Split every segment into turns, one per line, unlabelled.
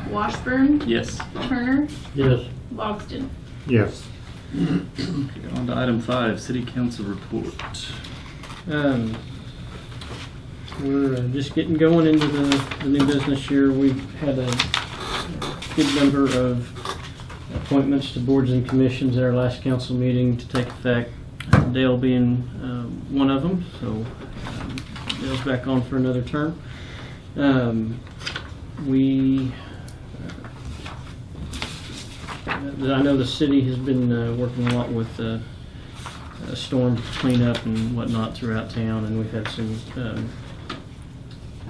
Washburn,
Yes.
Turner,
Yes.
Logston.
Yes.
Okay, on to item 5, City Council report.
We're just getting going into the new business year. We've had a good number of appointments to boards and commissions at our last council meeting to take effect. Dale being one of them, so Dale's back on for another term. I know the city has been working a lot with storm cleanup and whatnot throughout town, and we've had some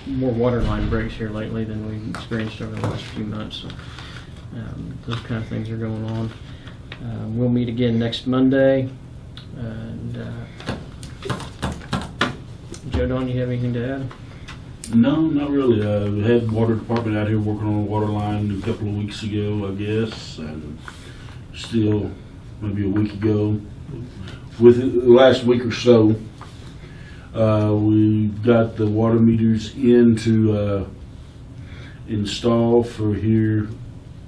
more water line breaks here lately than we've experienced over the last few months. So those kind of things are going on. We'll meet again next Monday. And Joe, Don, you have anything to add?
No, not really. We had water department out here working on a water line a couple of weeks ago, I guess, and still maybe a week ago. Within the last week or so, we got the water meters in to install for here.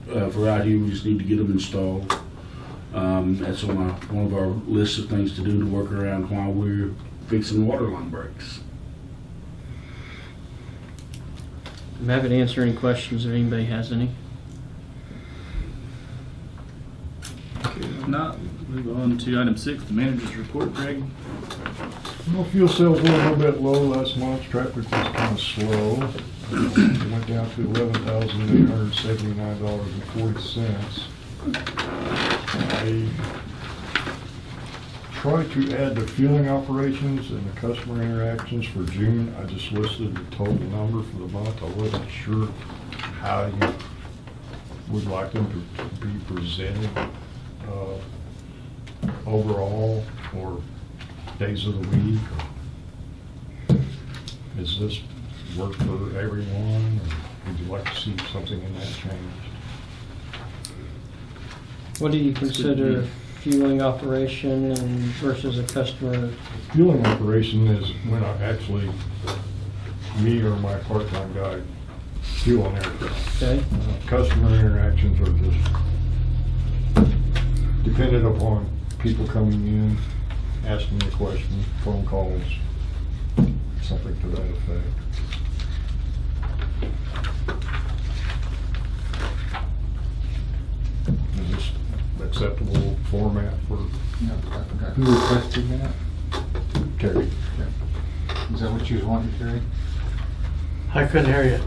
For out here, we just need to get them installed. That's on one of our lists of things to do to work around while we're fixing water line breaks.
I'm happy to answer any questions if anybody has any.
Okay, if not, move on to item 6, the manager's report. Greg?
Well, fuel sales were a little bit low last month. Traffic was kind of slow. It went down to $11,879.40. I tried to add the fueling operations and the customer interactions for June. I just listed the total number for the month. I wasn't sure how you would like them to be presented overall, or days of the week. Is this work for everyone, or would you like to see something in that changed?
What do you consider fueling operation and versus a customer?
Fueling operation is when I actually, me or my part-time guy, fuel an aircraft.
Okay.
Customer interactions are just dependent upon people coming in, asking me a question, phone calls, something to that effect. Is this acceptable format for
Who requested that?
Terry?
Is that what you was wanting, Terry?
I couldn't hear you.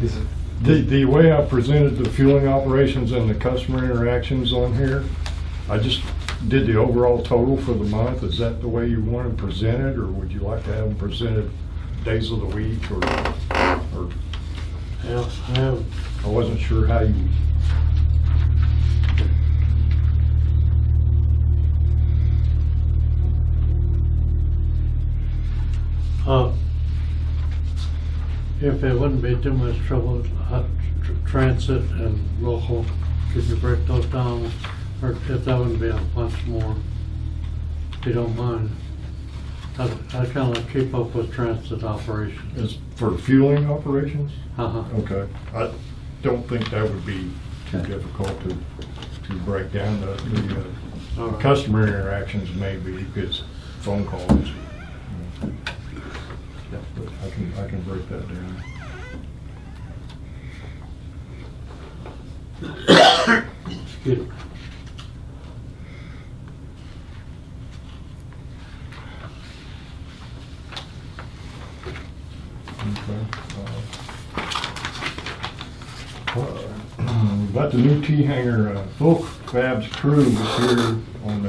Is it?
The way I presented the fueling operations and the customer interactions on here, I just did the overall total for the month. Is that the way you want them presented, or would you like to have them presented days of the week, or
Yeah, I have.
I wasn't sure how you.
If it wouldn't be too much trouble, transit and local, could you break those down? Or if that wouldn't be a bunch more, if you don't mind. I kind of keep up with transit operations.
Is for fueling operations?
Uh-huh.
Okay. I don't think that would be too difficult to break down. The
All right.
customer interactions maybe, because phone calls. Yeah, but I can break that down.
Excuse me.
Okay. About the new T-hanger, Folk Fab's crew was here on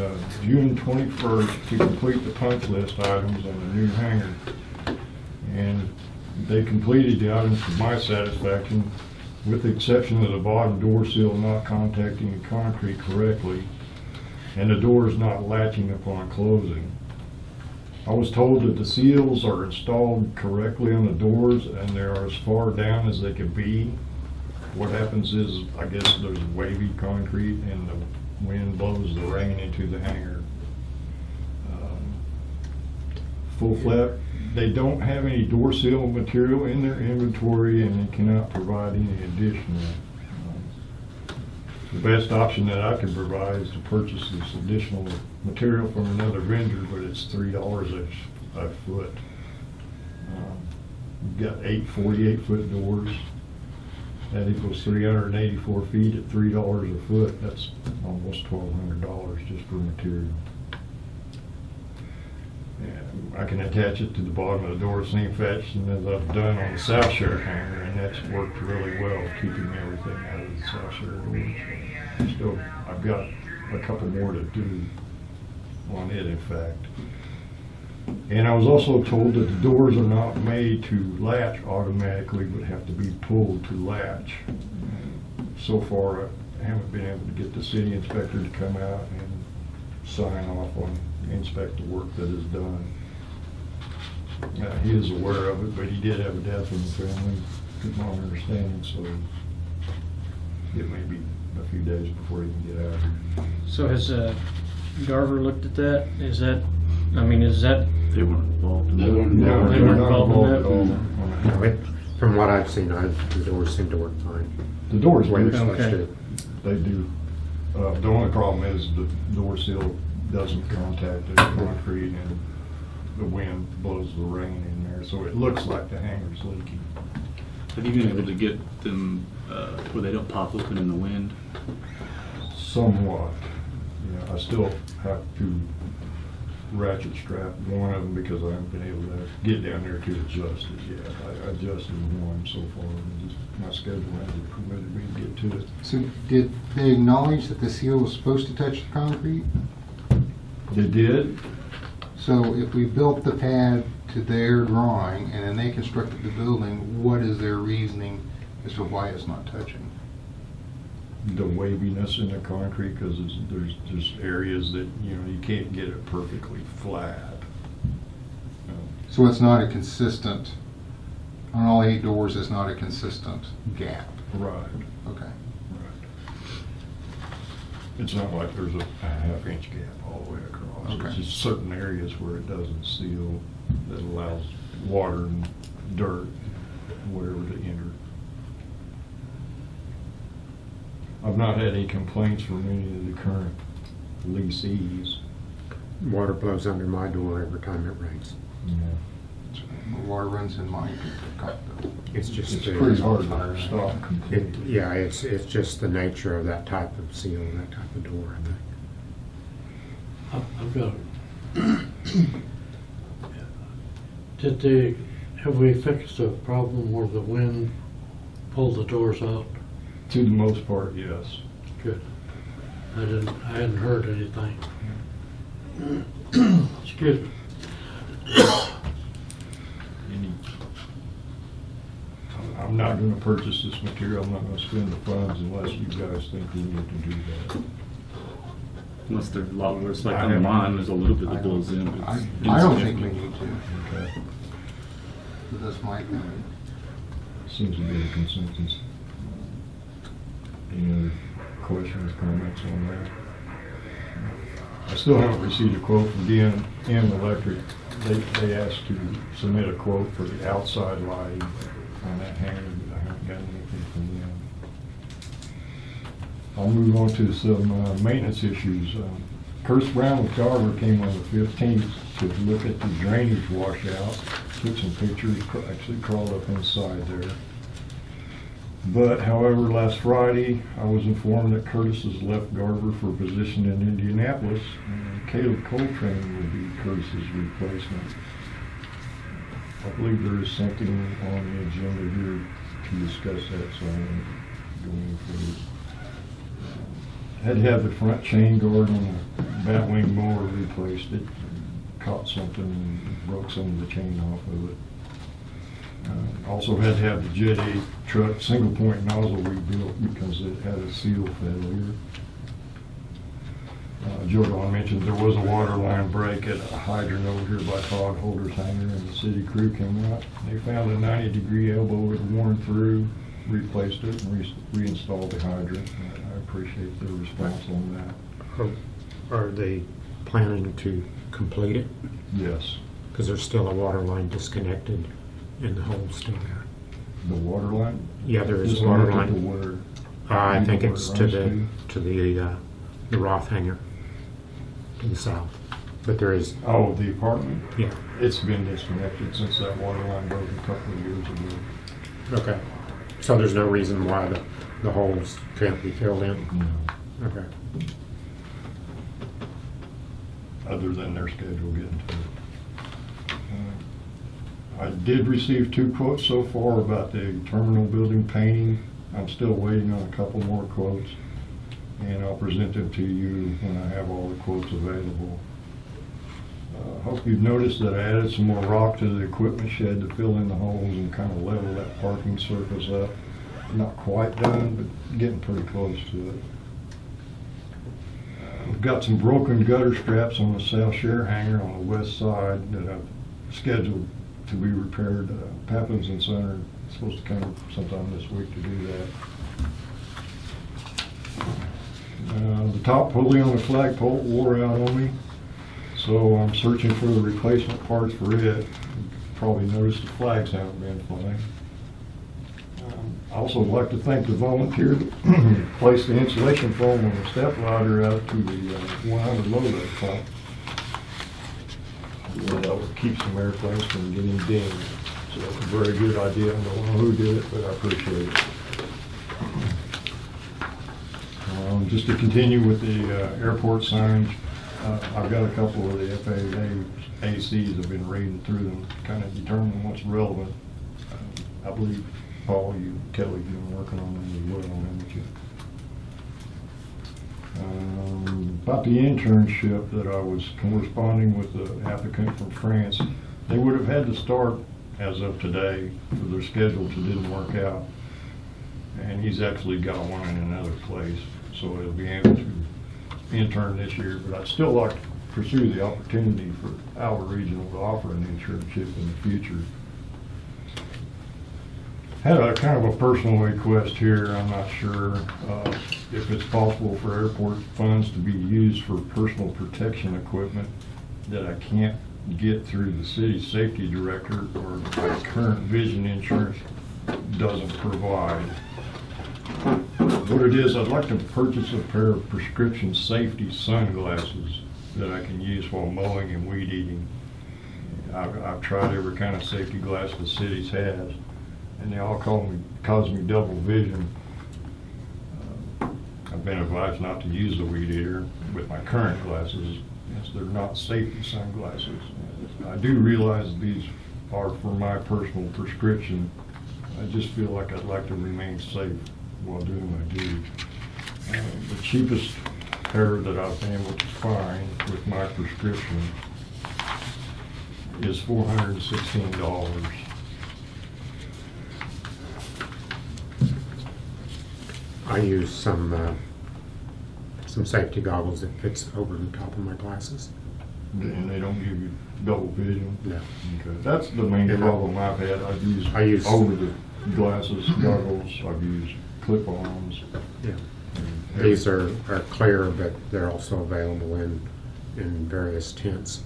June 21st to complete the punch list items on the new hanger. And they completed the items to my satisfaction, with the exception of the bottom door seal not contacting the concrete correctly and the doors not latching upon closing. I was told that the seals are installed correctly on the doors and they are as far down as they can be. What happens is, I guess there's wavy concrete and the wind blows the rain into the hanger. Full flat They don't have any door seal material in their inventory, and they cannot provide any additional. The best option that I can provide is to purchase this additional material from another vendor, but it's $3 a foot. We've got 8 48-foot doors. That equals 384 feet at $3 a foot. That's almost $1,200 just for material. And I can attach it to the bottom of the door, same fashion as I've done on the South Shore hanger, and that's worked really well, keeping everything out of the South Shore doors. Still, I've got a couple more to do on it, in fact. And I was also told that the doors are not made to latch automatically, but have to be pulled to latch. So far, I haven't been able to get the city inspector to come out and sign off on, inspect the work that is done. He is aware of it, but he did have a death in the family, to my understanding, so it may be a few days before he can get out of here.
So has Garver looked at that? Is that, I mean, is that,
They weren't involved in
They
that.
weren't
No,
They
they were
weren't
not
involved in
involved
that?
at all.
No, from what I've seen, the doors seem to work fine.
The doors
The way
do.
they're supposed
Okay.
to.
They do. The only problem is the door seal doesn't contact the concrete, and the wind blows the rain in there, so it looks like the hanger's leaking.
Have you been able to get them where they don't pop open in the wind?
Somewhat. Yeah, I still have to ratchet strap one of them because I haven't been able to get down there to adjust it yet. I adjusted one so far, and just my schedule hasn't permitted me to get to it.
So did they acknowledge that the seal was supposed to touch the concrete?
They did.
So if we built the pad to their drawing and then they constructed the building, what is their reasoning as to why it's not touching?
The waviness in the concrete, because there's areas that, you can't get it perfectly flat.
So it's not a consistent, on all 8 doors, it's not a consistent gap.
Right.
Okay.
It's not like there's a half-inch gap all the way across.
Okay.
It's just certain areas where it doesn't seal that allows water and dirt, whatever, to enter. I've not had any complaints from any of the current leasees.
Water blows under my door every time it rains.
Yeah.
The water runs in mine.
It's just
It's pretty hard to stop completely.
Yeah, it's just the nature of that type of seal, that type of door, I think.
I've got have we fixed the problem where the wind pulled the doors out?
To the most part, yes.
Good. I hadn't heard anything. Excuse me.
I'm not gonna purchase this material, I'm not gonna spend the funds unless you guys think we need to do that.
Unless they're a lot worse, like
I
on
haven't-
mine, there's a little bit that blows in. but
I
it's
don't think we
insignificant.
need to,
Okay.
but that's my opinion.
Seems to be a consensus. Any other questions, comments on that? I still haven't received a quote from DN Electric. They asked to submit a quote for the outside lighting on that hanger, but I haven't gotten anything from them. I'll move on to some maintenance issues. Curtis Brown with Garver came on the 15th to look at the drainage washout, took some pictures, actually crawled up inside there. But however, last Friday, I was informed that Curtis has left Garver for a position in Indianapolis, and Caleb Coltrane will be Curtis's replacement. I believe there is something on the agenda here to discuss that, so I'm going to go in for it. Had to have the front chain guard on the batwing mower replaced. It caught something and broke some of the chain off of it. Also had to have the Jet A truck single point nozzle rebuilt because it had a seal failure. Joe Don mentioned there was a water line break at a hydrant over here by Todd Holder's hangar, and the city crew came out. They found a 90-degree elbow had worn through, replaced it, and reinstalled the hydrant. I appreciate their response on that.
Are they planning to complete it?
Yes.
because there's still a water line disconnected and the hole's still there.
The water line?
Yeah, there is a water
Disconnected to
line.
where?
I think
You know
it's
where
to
it runs
the Roth hangar to the south. But there is,
Oh, the apartment?
yeah,
It's been disconnected since that water line broke a couple of years ago.
okay. So there's no reason why the holes can't be filled in?
No.
Okay.
Other than their schedule getting to it. I did receive 2 quotes so far about the terminal building painting. I'm still waiting on a couple more quotes, and I'll present them to you when I have all the quotes available. Hope you've noticed that I added some more rock to the equipment shed to fill in the holes and kind of level that parking surface up. Not quite done, but getting pretty close to it. We've got some broken gutter straps on the south share hangar on the west side that I've scheduled to be repaired. Pappins and Son are supposed to come sometime this week to do that. The top pulley on the flagpole wore out on me, so I'm searching for the replacement parts for it. You probably noticed the flags haven't been flying. I also would like to thank the volunteer that placed the insulation foam on the step ladder out to the 100 low rate pump. That would keep some airplanes from getting dinged. So it's a very good idea. I don't know who did it, but I appreciate it. Just to continue with the airport signs, I've got a couple of the FAA ACs. I've been reading through them, kind of determining what's relevant. I believe Paul, Kelly, you've been working on them as well, haven't you? About the internship that I was corresponding with the applicant from France, they would have had to start as of today, but their schedules didn't work out. And he's actually got one in another place, so he'll be able to intern this year. But I'd still like to pursue the opportunity for Alva Regional to offer an internship in the future. Had a kind of a personal request here. I'm not sure if it's possible for airport funds to be used for personal protection equipment that I can't get through the city safety director or my current vision insurance doesn't provide. What it is, I'd like to purchase a pair of prescription safety sunglasses that I can use while mowing and weed eating. I've tried every kind of safety glass the cities has, and they all cause me double vision. I've been advised not to use the weed eater with my current glasses, as they're not safety sunglasses. I do realize these are for my personal prescription. I just feel like I'd like to remain safe while doing my duty. The cheapest pair that I've been able to find with my prescription is $416.
I use some safety goggles that fits over the top of my glasses.
And they don't give you double vision?
No.
Okay, that's the main problem I've had.
I use
over the glasses, goggles, I've used clip-ons.
Yeah. These are clear, but they're also available in various tints.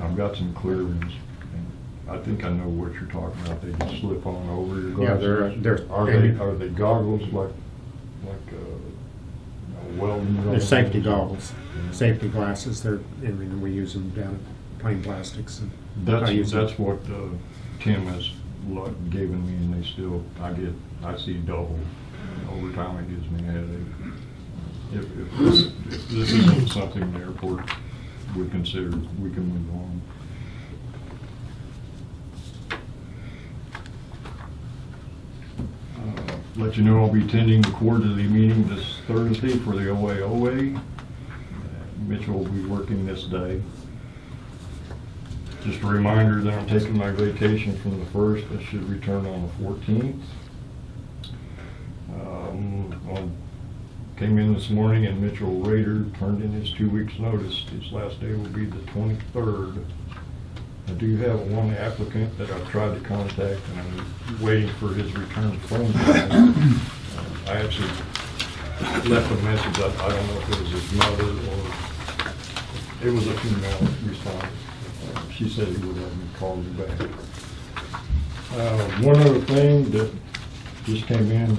I've got some clear ones. and I think I know what you're talking about. They just slip on over your
Yeah,
glasses.
they're
Are they goggles like welding goggles?
they're safety goggles, safety glasses. I mean, we use them down at Plain Plastics. And I use them.
That's what Tim has given me, and I see double. Over time, it gives me a headache. If this isn't something the airport would consider, we can move on. Let you know I'll be attending the quarterly meeting this Thursday for the OAOA. Mitchell will be working this day. Just a reminder that I'm taking my vacation from the 1st. I should return on the 14th. Came in this morning and Mitchell Rader turned in his 2 weeks notice. His last day will be the 23rd. I do have one applicant that I've tried to contact, and I'm waiting for his return phone call. I actually left a message. I don't know if it was his mother or it was a female response. she said he would have me call you back. One other thing that just came in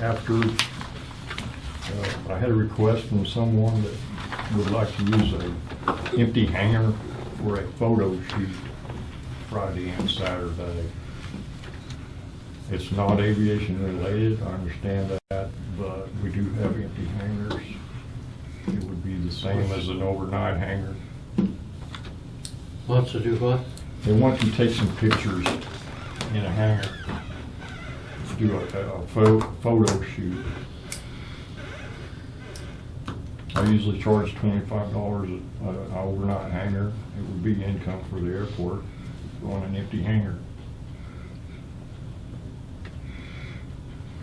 after, I had a request from someone that would like to use a empty hangar for a photo shoot Friday and Saturday. It's not aviation related, I understand that, but we do have empty hangars. It would be the same as an overnight hangar.
Wants to do what?
They want you to take some pictures in a hangar, do a photo shoot. I usually charge $25 an overnight hangar. It would be income for the airport on an empty hangar.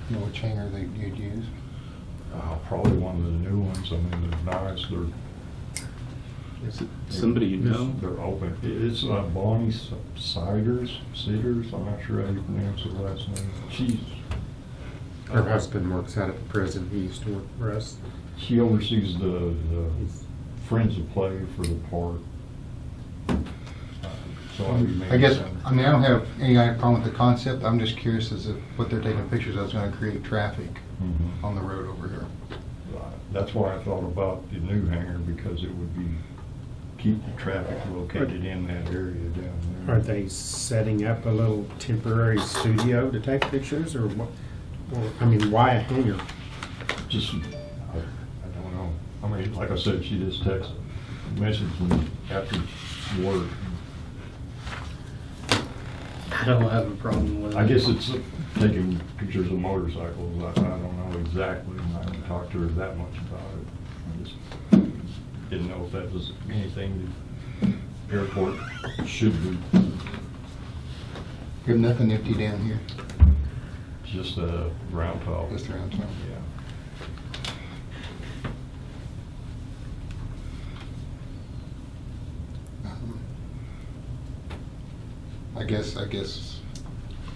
You know which hangar you'd use?
Probably one of the new ones. I mean, they're nice.
Is it somebody you know?
They're open. It's Bonnie Cedars. I'm not sure how you pronounce her last name.
Her husband works out at the prison. He used to work for us.
She oversees the Friends of Play for the park. So
I guess, I mean, I don't have any problem with the concept. I'm just curious as to what they're taking pictures of is going to create traffic on the road over here.
That's why I thought about the new hangar, because it would be, keep the traffic located in that area down there.
Are they setting up a little temporary studio to take pictures, or what? Or, I mean, why a hangar?
Just, I don't know. I mean, like I said, she just messaged me after work.
I don't have a problem with it.
I guess it's taking pictures of motorcycles. I don't know exactly. I haven't talked to her that much about it. I just didn't know if that was anything the airport should do.
You have nothing empty down here,
Just a round top.
just around town.
Yeah.
I guess,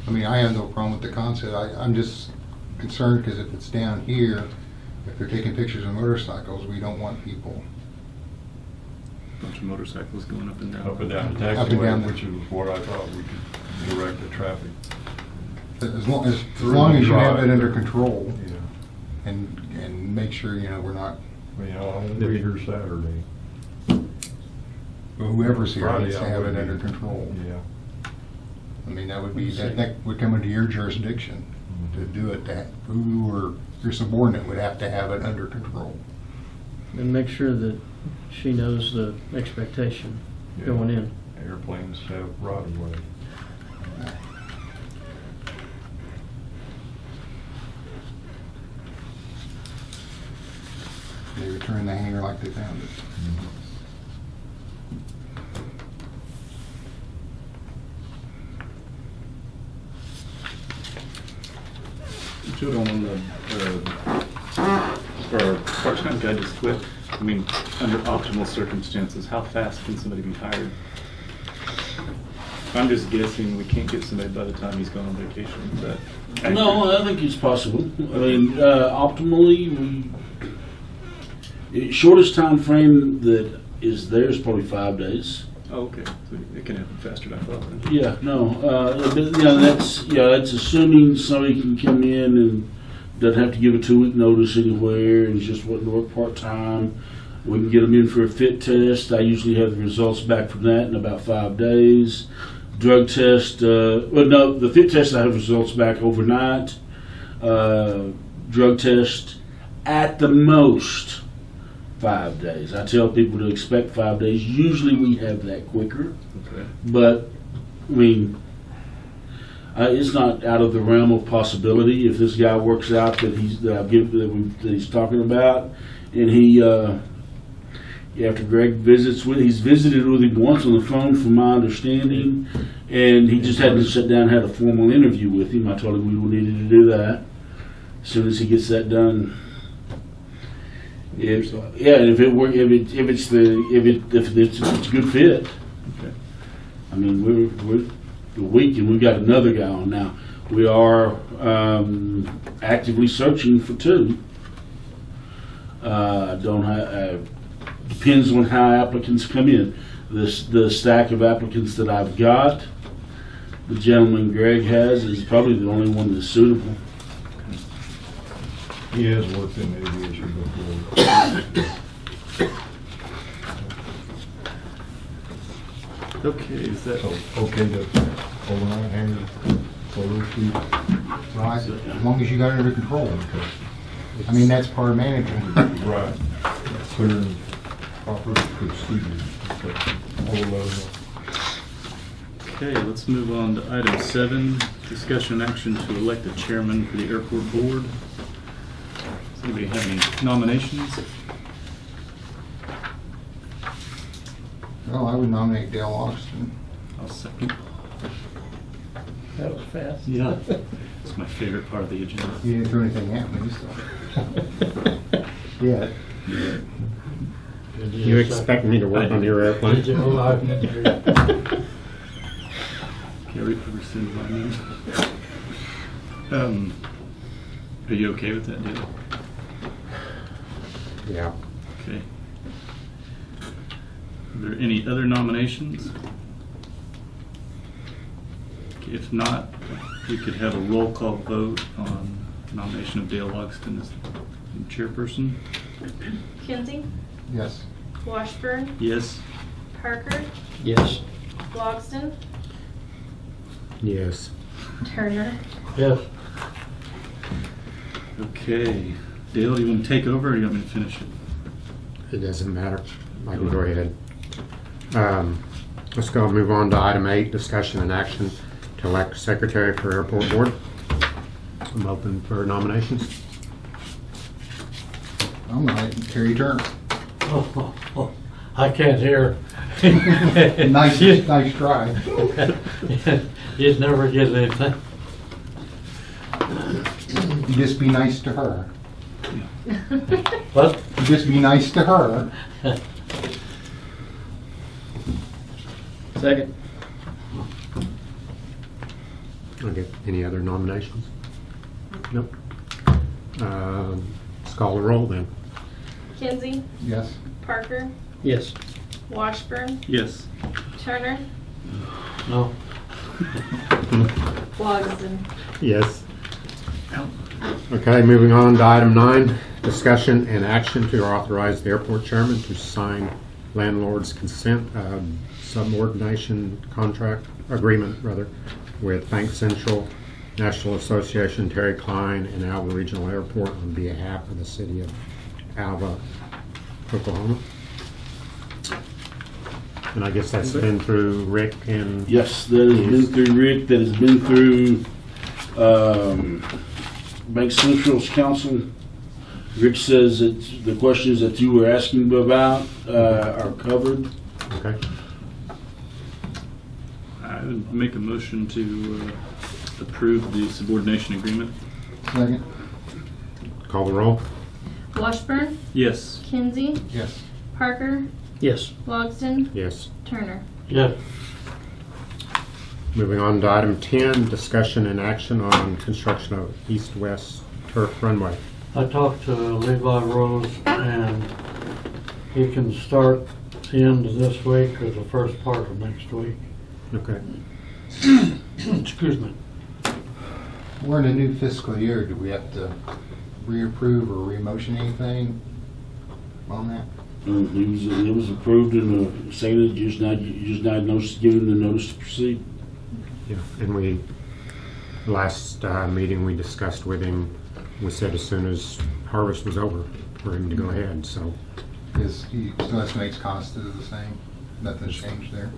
I mean, I have no problem with the concept. I'm just concerned because if it's down here, if they're taking pictures of motorcycles, we don't want people.
Bunch of motorcycles going up and down.
Up and down the
Up and down
taxiway,
the-
which is what I thought we could direct the traffic.
As long as you have it under control
Yeah.
and make sure, you know, we're not,
I mean, I won't be here Saturday.
whoever's here
Friday,
needs to
I
have
would
it under
be.
control.
Yeah.
I mean, that would be, that would come into your jurisdiction to do it, that who or your subordinate would have to have it under control.
And make sure that she knows the expectation
Yeah.
going in.
Airplanes have right of way.
They return the hangar like they found it.
Showed on the, or part-time guy just quit. I mean, under optimal circumstances, how fast can somebody be hired? I'm just guessing we can't get somebody by the time he's gone on vacation. Is that accurate?
No, I think it's possible. I mean, optimally, shortest time frame that is there is probably 5 days.
Oh, okay. So it can happen faster than I thought then.
Yeah, no, that's assuming somebody can come in and doesn't have to give a 2-week notice anywhere and just want to work part-time. We can get them in for a fit test. I usually have the results back from that in about 5 days. Drug test, the fit test I have results back overnight. Drug test at the most 5 days. I tell people to expect 5 days. Usually we have that quicker.
Okay.
But, I mean, it's not out of the realm of possibility if this guy works out that he's talking about, and he, after Greg visits with, he's visited with him once on the phone, from my understanding, and he just hadn't sat down and had a formal interview with him. I told him we needed to do that. As soon as he gets that done. If it's a good fit.
Okay.
I mean, we're a week and we've got another guy on now. We are actively searching for 2. Depends on how applicants come in. the stack of applicants that I've got, the gentleman Greg has is probably the only one that's suitable.
He has worked in aviation before.
Okay, is that,
So, okay to overnight hanger, photo shoot.
Right, as long as you got it under control. Because, I mean, that's part of management.
Right. Clear and proper procedures. Okay. All those.
okay, let's move on to item 7, discussion and action to elect a chairman for the airport board. Does anybody have any nominations?
Well, I would nominate Dale Austin.
I'll second.
That was fast.
Yeah. It's my favorite part of the agenda.
You didn't throw anything at me, so. Yeah.
You expect me to work on your airplane?
Did you? Oh, I-
Carrie rescind my name. Are you okay with that deal?
Yeah.
Okay. Are there any other nominations? Okay, if not, we could have a roll call vote on nomination of Dale Logston as chairperson.
Kinsey,
Yes.
Washburn,
Yes?
Parker,
Yes.
Logston,
Yes.
Turner.
Yes,
Okay. Dale, do you want to take over or do you want me to finish it?
It doesn't matter. I can go ahead. Let's go move on to item 8, discussion and action to elect secretary for airport board. I'm open for nominations.
I'm nominating Terry Turner.
I can't hear.
Nice, nice try.
You'd never get anything.
You just be nice to her.
What?
You just be nice to her.
Second.
Okay, any other nominations? Nope. Let's call the roll then.
Kinsey,
Yes.
Parker,
Yes.
Washburn,
Yes.
Turner,
No.
Logston.
Yes. Okay, moving on to item 9, discussion and action to authorize the airport chairman to sign landlord's consent subordination contract agreement with Bank Central, National Association, Terry Klein, and Alva Regional Airport on behalf of the city of Alva, Oklahoma. And I guess that's been through Rick and...
Yes, that has been through Rick, that has been through Bank Central's council. Rick says that the questions that you were asking about are covered.
Okay,
I would make a motion to approve the subordination agreement.
Second.
call the roll.
Washburn,
Yes.
Kinsey,
Yes.
Parker,
Yes.
Logston,
Yes.
Turner.
Yes.
Moving on to item 10, discussion and action on construction of east-west turf runway.
I talked to Levi Rose and he can start the end of this week or the first part of next week.
Okay.
Excuse me.
We're in a new fiscal year. Do we have to reapprove or remotion anything on that?
It was approved and seconded, you just not notice, given the notice to proceed.
Yeah, and we, last meeting, we discussed with him, we said as soon as harvest was over, for him to go ahead, so.
He still estimates cost is the same? Nothing's changed there?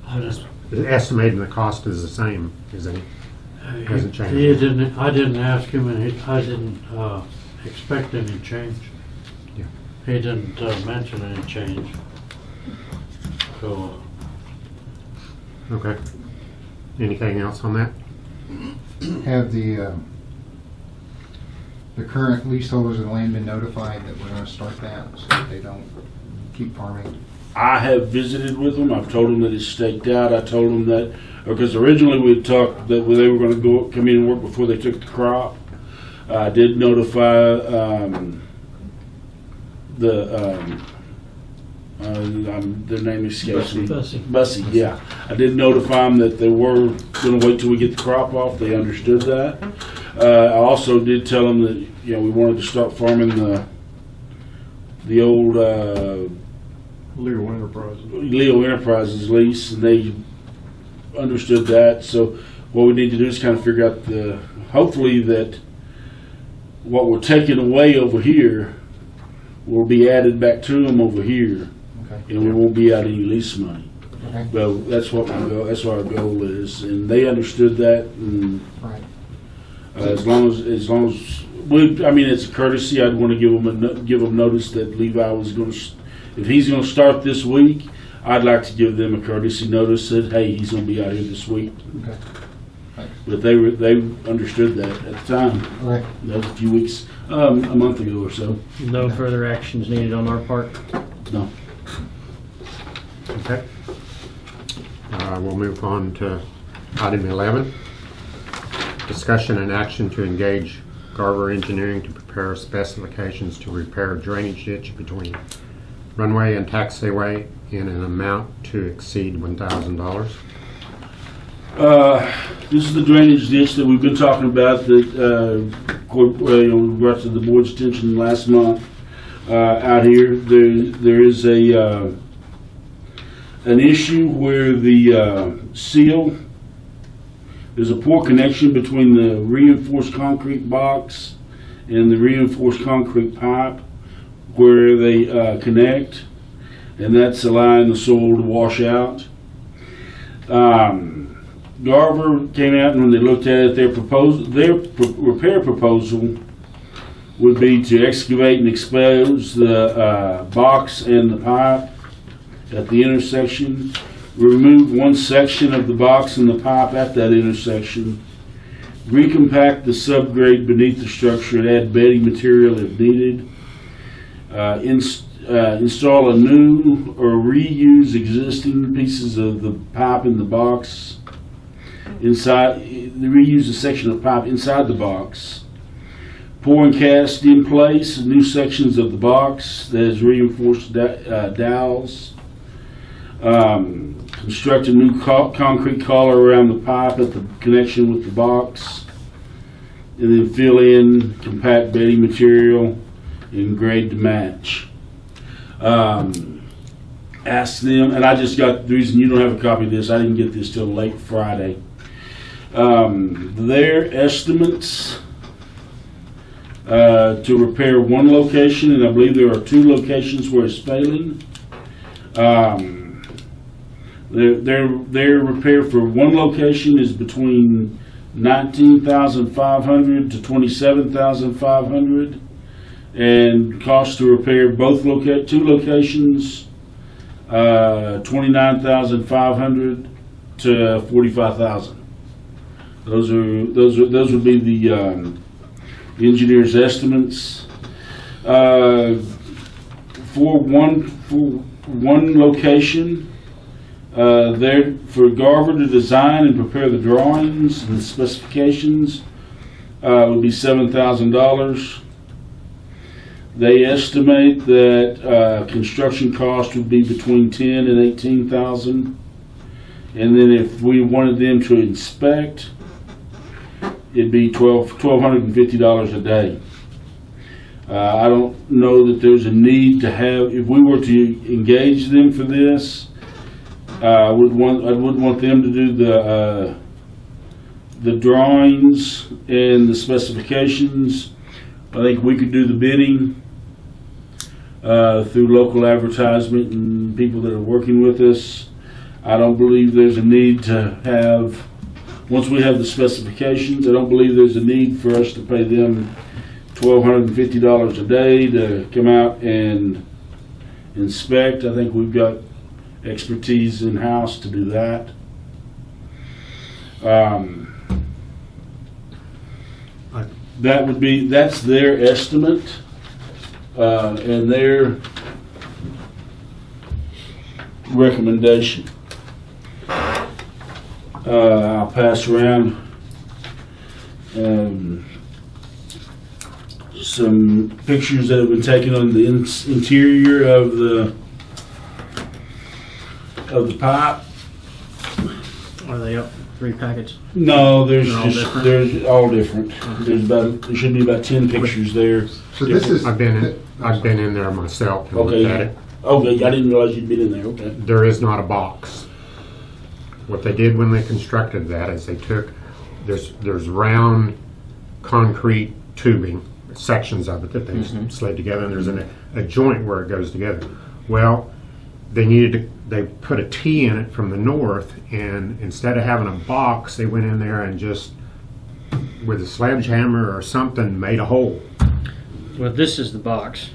I just,
Estimating the cost is the same, isn't it? Hasn't changed.
I didn't ask him and I didn't expect any change.
Yeah.
He didn't mention any change. So,
Okay. Anything else on that?
Have the current leaseholders of the land been notified that we're gonna start that, so that they don't keep farming?
I have visited with them. I've told them that it's staked out. I told them that, because originally we had talked that they were going to come in and work before they took the crop. I did notify the Their name escapes me.
Bussy.
Yeah. I did notify them that they were going to wait till we get the crop off. They understood that. I also did tell them that, we wanted to start farming the old
Leo Enterprises.
Leo Enterprises lease, and they understood that. So what we need to do is kind of figure out hopefully that what we're taking away over here will be added back to them over here,
Okay.
and we won't be out any lease money.
Okay.
Well, that's what our goal is, and they understood that. And
Right.
as long as it's a courtesy. I'd want to give them notice that Levi was going to, if he's going to start this week, I'd like to give them a courtesy notice that, hey, he's going to be out here this week.
Okay. Thanks.
But they understood that at the time.
Okay.
That was a few weeks, a month ago or so.
No further actions needed on our part.
No.
Okay. We'll move on to item 11. Discussion and action to engage Garver Engineering to prepare specifications to repair drainage ditch between runway and taxiway in an amount to exceed $1,000.
This is the drainage ditch that we've been talking about that we brought to the board's attention last month. Out here, there is an issue where the seal, there's a poor connection between the reinforced concrete box and the reinforced concrete pipe where they connect, and that's allowing the soil to wash out. Garver came out, and when they looked at it, their repair proposal would be to excavate and expose the box and the pipe at the intersection, remove one section of the box and the pipe at that intersection, recompact the subgrade beneath the structure and add bedding material if needed, install a new or reuse existing pieces of the pipe in the box, reuse a section of pipe inside the box, pour and cast in place new sections of the box that is reinforced dowels, construct a new concrete collar around the pipe at the connection with the box, and then fill in compact bedding material and grade to match. Ask them, and I just got the reason you don't have a copy of this, I didn't get this till late Friday. Their estimates to repair one location, and I believe there are two locations where it's failing. Their repair for one location is between $19,500 to $27,500, and cost to repair both two locations $29,500 to $45,000. Those would be the engineer's estimates. For one location, for Garver to design and prepare the drawings and the specifications would be $7,000. They estimate that construction cost would be between $10,000 and $18,000, and then if we wanted them to inspect, it'd be $1,250 a day. I don't know that there's a need to have, if we were to engage them for this, I wouldn't want them to do the drawings and the specifications. I think we could do the bidding through local advertisement and people that are working with us. I don't believe there's a need to have, once we have the specifications, I don't believe there's a need for us to pay them $1,250 a day to come out and inspect. I think we've got expertise in-house to do that. That's their estimate and their recommendation. I'll pass around some pictures that have been taken on the interior of of the pipe.
Are they up 3 packets?
No, there's
They're all
just,
different?
there's all different. There should be about 10 pictures there.
So this is.
I've been in there myself and looked at
Okay,
it.
okay, I didn't realize you'd been in there, okay.
There is not a box. What they did when they constructed that is they took, there's round concrete tubing, sections of it that they slid together, and there's a joint where it goes together. Well, they put a T in it from the north, and instead of having a box, they went in there and just, with a sledgehammer or something, made a hole.
Well, this is the box.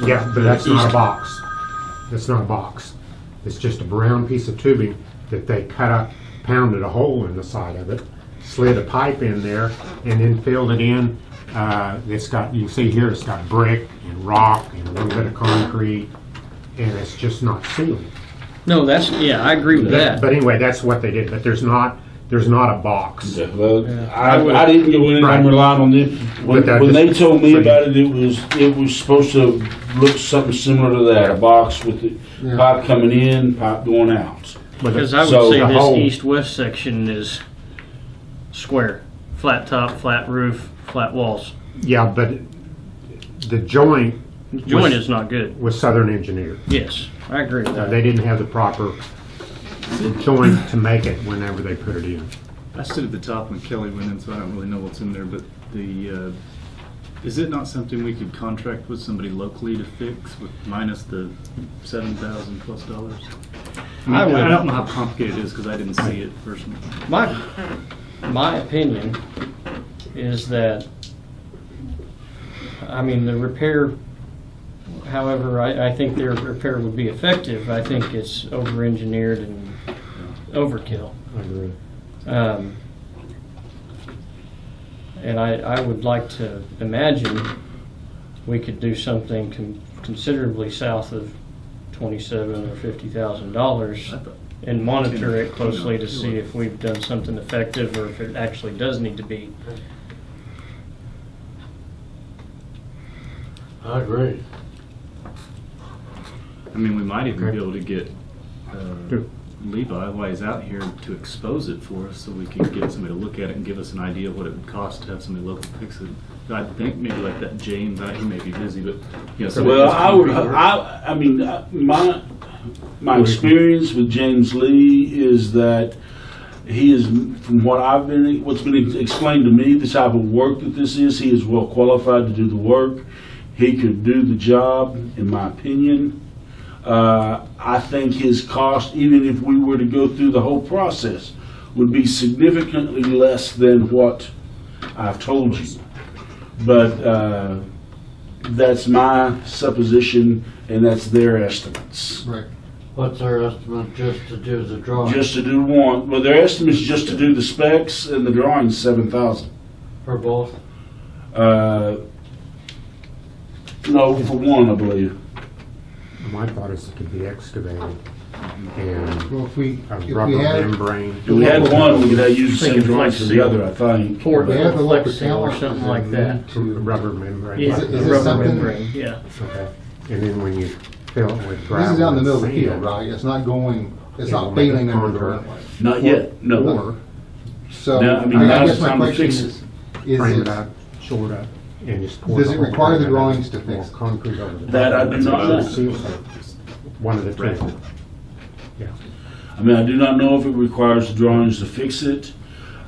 Yeah, but that's not a box. That's not a box. It's just a brown piece of tubing that they cut up, pounded a hole in the side of it, slid a pipe in there, and then filled it in. It's got, you can see here, it's got brick and rock and a little bit of concrete, and it's just not sealed.
No, I agree with that.
But anyway, that's what they did. But there's not a box.
Yeah, well,
Yeah.
I didn't go in and I'm
Right.
relying on them. When,
But that
when
just-
they told me
so you-
about it, it was supposed to look something similar to that, a box with the
Yeah.
pipe coming in, pipe going out.
But
Because I would
So
say
the
this
whole-
east-west section is square. Flat top, flat roof, flat walls.
Yeah, but the joint
Joint is not good.
was Southern Engineered.
Yes, I agree with that.
They didn't have the proper joint to make it whenever they put it in.
I stood at the top when Kelly went in, so I don't really know what's in there, but is it not something we could contract with somebody locally to fix with minus the $7,000 plus?
I would-
I don't know how complicated it is because I didn't see it personally.
My opinion is that, I mean, the repair, however, I think their repair would be effective. I think it's over-engineered and overkill.
I agree.
And I would like to imagine we could do something considerably south of $27,000 or $50,000 and monitor it closely to see if we've done something effective or if it actually does need to be.
I agree.
I mean, we might even
Okay.
be able to get
Do-
Levi, while he's out here, to expose it for us so we can get somebody to look at it and give us an idea of what it would cost to have somebody local fix it. I think maybe like that James, he may be busy, but, you know, somebody
Well,
just
I would,
concrete work.
I mean, my experience with James Lee is that he is, from what's been explained to me, the type of work that this is, he is well qualified to do the work. He could do the job, in my opinion. I think his cost, even if we were to go through the whole process, would be significantly less than what I've told you. But that's my supposition, and that's their estimates.
Right.
What's our estimate just to do the drawing?
Just to do one, well, their estimate is just to do the specs and the drawings, 7,000.
For both?
No, for one, I believe.
My thought is it could be excavated and
Well, if we
rubber
had,
membrane.
If we had one, we could use the same
Thinking
drawings for the other, I think.
Or
we have the local
flex seal or
talent
something like that.
to,
Rubber membrane.
Yeah,
Is it
rubber
something-
membrane, yeah.
Okay. And then when you fill it with gravel.
this is out in the middle of the
and
field,
sand,
right? It's not going, it's
Yeah,
not
we'll make it
failing under the
contour.
runway.
Not yet, no.
Or
So,
Now, I mean,
I
now's
guess
the
my
time to
question
fix
is
frame
it,
it up, short up, and just pour.
Does
the
it
whole
require the
thing
drawings to
and
fix
pour
it?
concrete over the
That I do
top.
not know.
Seal it. One of the two. Yeah.
I mean, I do not know if it requires the drawings to fix it.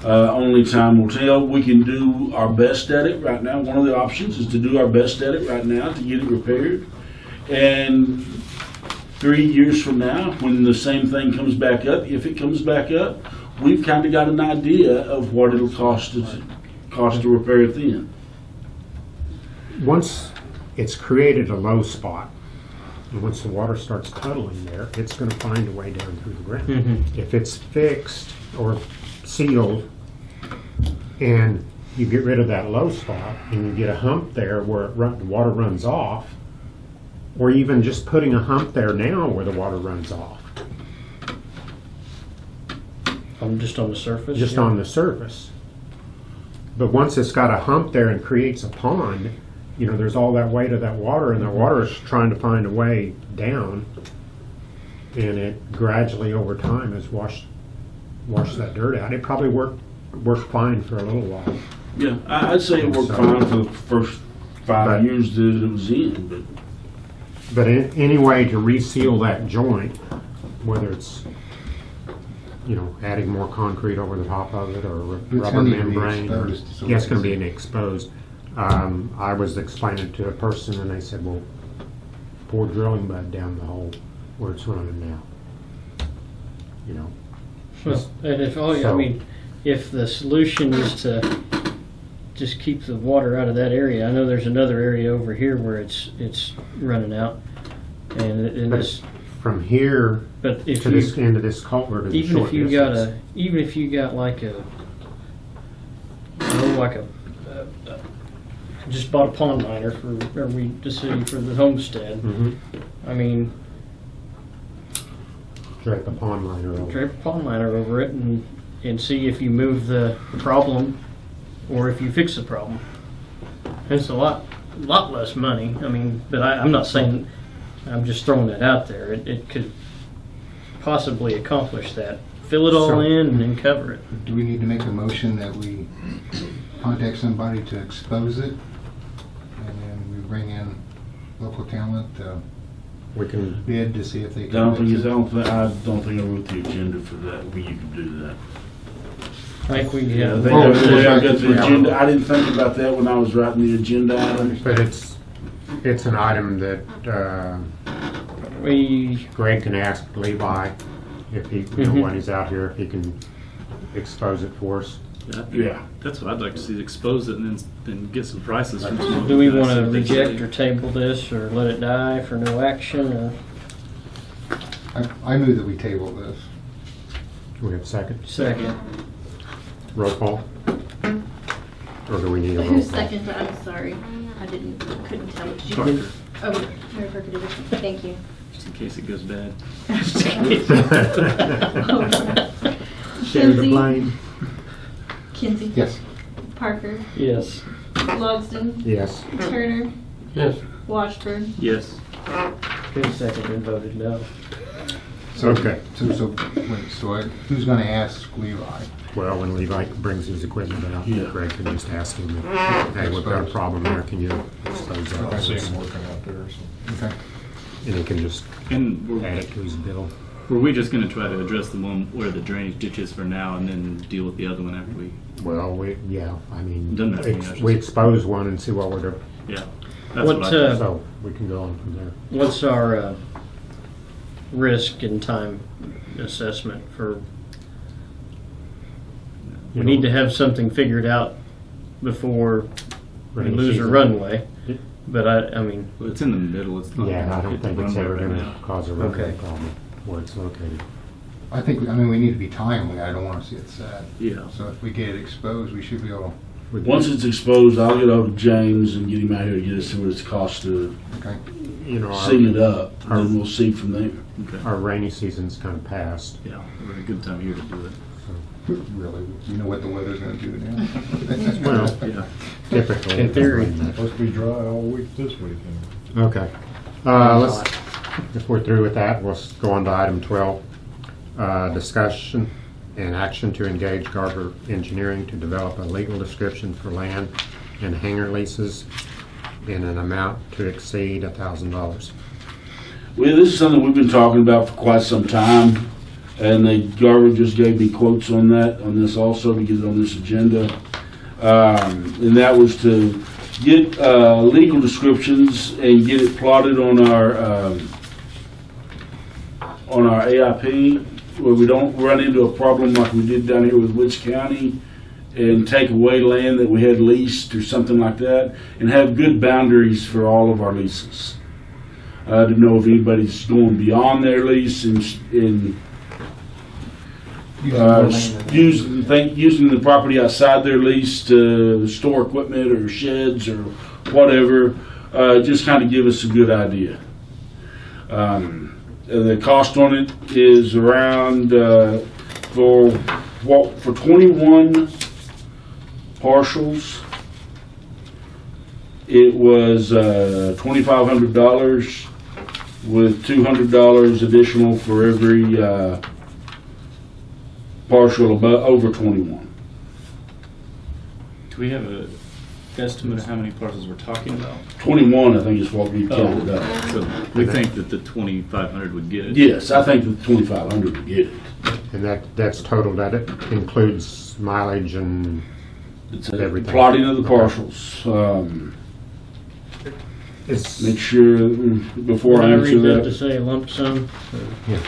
Only time will tell. We can do our best at it right now. One of the options is to do our best at it right now to get it repaired. And 3 years from now, when the same thing comes back up, if it comes back up, we've kind of got an idea of what it'll cost to repair it then.
Once it's created a low spot, and once the water starts puddling there, it's gonna find a way down through the ground.
Mhm.
If it's fixed or sealed, and you get rid of that low spot, and you get a hump there where the water runs off, or even just putting a hump there now where the water runs off,
Just on the surface?
just
yeah.
on the surface. But once it's got a hump there and creates a pond, you know, there's all that weight of that water, and that water is trying to find a way down. and it gradually over time has washed that dirt out. It probably worked fine for a little while.
Yeah, I'd say it worked fine for the first 5 years that it was in,
But any way to reseal that joint, whether it's, adding more concrete over the top of it, or
It's
rubber
gonna need to be
membrane.
exposed, so
Yeah, it's gonna
it's-
be exposed. I was explaining to a person, and they said, well, pour drilling mud down the hole where it's running now.
Well, and if the solution is to just keep the water out of that area, I know there's another area over here where it's running out, and
But
this,
from here
but if
to
you,
this end of this culvert is a
even
short
if you
distance.
even if you got like a just bought a pond liner for the city for the homestead.
Mhm.
I mean,
Drape a pond liner over.
drape a pond liner over it and see if you move the problem or if you fix the problem. It's a lot less money. I mean, but I'm not saying, I'm just throwing that out there. It could possibly accomplish that. Fill it all
So-
in and then cover it.
Do we need to make a motion that we contact somebody to expose it? And then we bring in local talent to
We can,
bid to see if they
I
can.
don't think
fix
I
it?
don't think I wrote the agenda for that, where you could do that.
I think we
I
have.
think I've got the agenda, I didn't think about that when I was writing the agenda items.
but it's an item that
We,
Greg can ask Levi if he,
Mhm.
when he's out here, if he can expose it for us.
Yeah.
That's what I'd like to see, expose it and then get some prices from some.
do we
guys,
want
see
to
what they
reject
say.
or table this or let it die for no action or
I move that we table this.
Do we have a second?
second?
Roll call? Or do we need a roll call?
Who's second? I'm sorry. Couldn't tell. Did you?
Parker,
Oh, Mary Parker did it. Thank you.
just in case it goes bad.
Share the
Kinsey?
blame.
Kinsey.
Yes.
Parker.
Yes.
Logston.
Yes.
Turner.
Yes.
Yes.
Who seconded and voted no?
Okay.
Who's gonna ask Levi?
Well, when Levi brings his equipment out,
Yeah.
Greg can just ask him, hey, we've got a problem here, can you expose that?
I see them working out there, so.
Okay.
And he can just
And
add it to his bill.
were we just gonna try to address the one where the drainage ditch is for now and then deal with the other one after we,
Well,
Doesn't matter to me, I
we
just-
expose one and see what we're doing,
yeah. That's what I thought.
so we can go on from there.
What's our risk and time assessment for? We
You
need
know,
to have something figured out before we
rainy
lose a
season.
runway.
Yeah.
But I mean,
Well, it's in the middle, it's not.
Yeah, I don't
hit the
think it's
runway
ever
right
gonna
now.
cause a runway
Okay.
problem where it's located.
We need to be timely. I don't wanna see it sad.
Yeah.
So if we get it exposed, we should be able,
We can-
Once it's exposed, I'll get over to James and get him out here to get us what it's cost to
okay?
You know,
seal it up,
our-
and then we'll see from there.
Okay.
our rainy season's kind of passed.
Yeah, we're in a good time of year to do it.
Really, you know what the weather's gonna do now.
Well,
Yeah.
typically.
In theory.
Supposed to be dry all week this weekend.
Okay. If we're through with that, we'll go on to item 12. Discussion and action to engage Garber Engineering to develop a legal description for land and hangar leases in an amount to exceed $1,000.
Well, this is something we've been talking about for quite some time, and Garver just gave me quotes on this also to get it on this agenda. And that was to get legal descriptions and get it plotted on our AIP, where we don't run into a problem like we did down here with Woods County and take away land that we had leased or something like that, and have good boundaries for all of our leases. To know if anybody's going beyond their lease and using the property outside their lease to store equipment or sheds or whatever, just kind of give us a good idea. The cost on it is around for 21 partials. It was $2,500. with $200 additional for every partial above, over 21.
Do we have a estimate of how many parcels we're talking about?
21, I think, is what we counted up.
So we think that the 2,500 would get it?
Yes, I think the 2,500 would get it.
And that's total, that it includes mileage and
It's
everything.
plotting of the parcels.
it's,
Make sure, before I
I
answer
read that to
that,
say a lump sum.
yeah,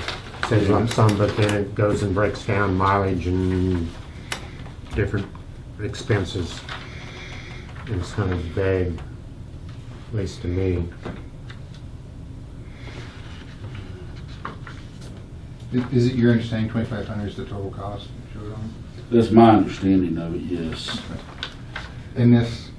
says lump sum, but then it goes and breaks down mileage and different expenses. And it's kind of vague, at least to me.
Is it your understanding 2,500 is the total cost?
that's my understanding of it, yes.
And this,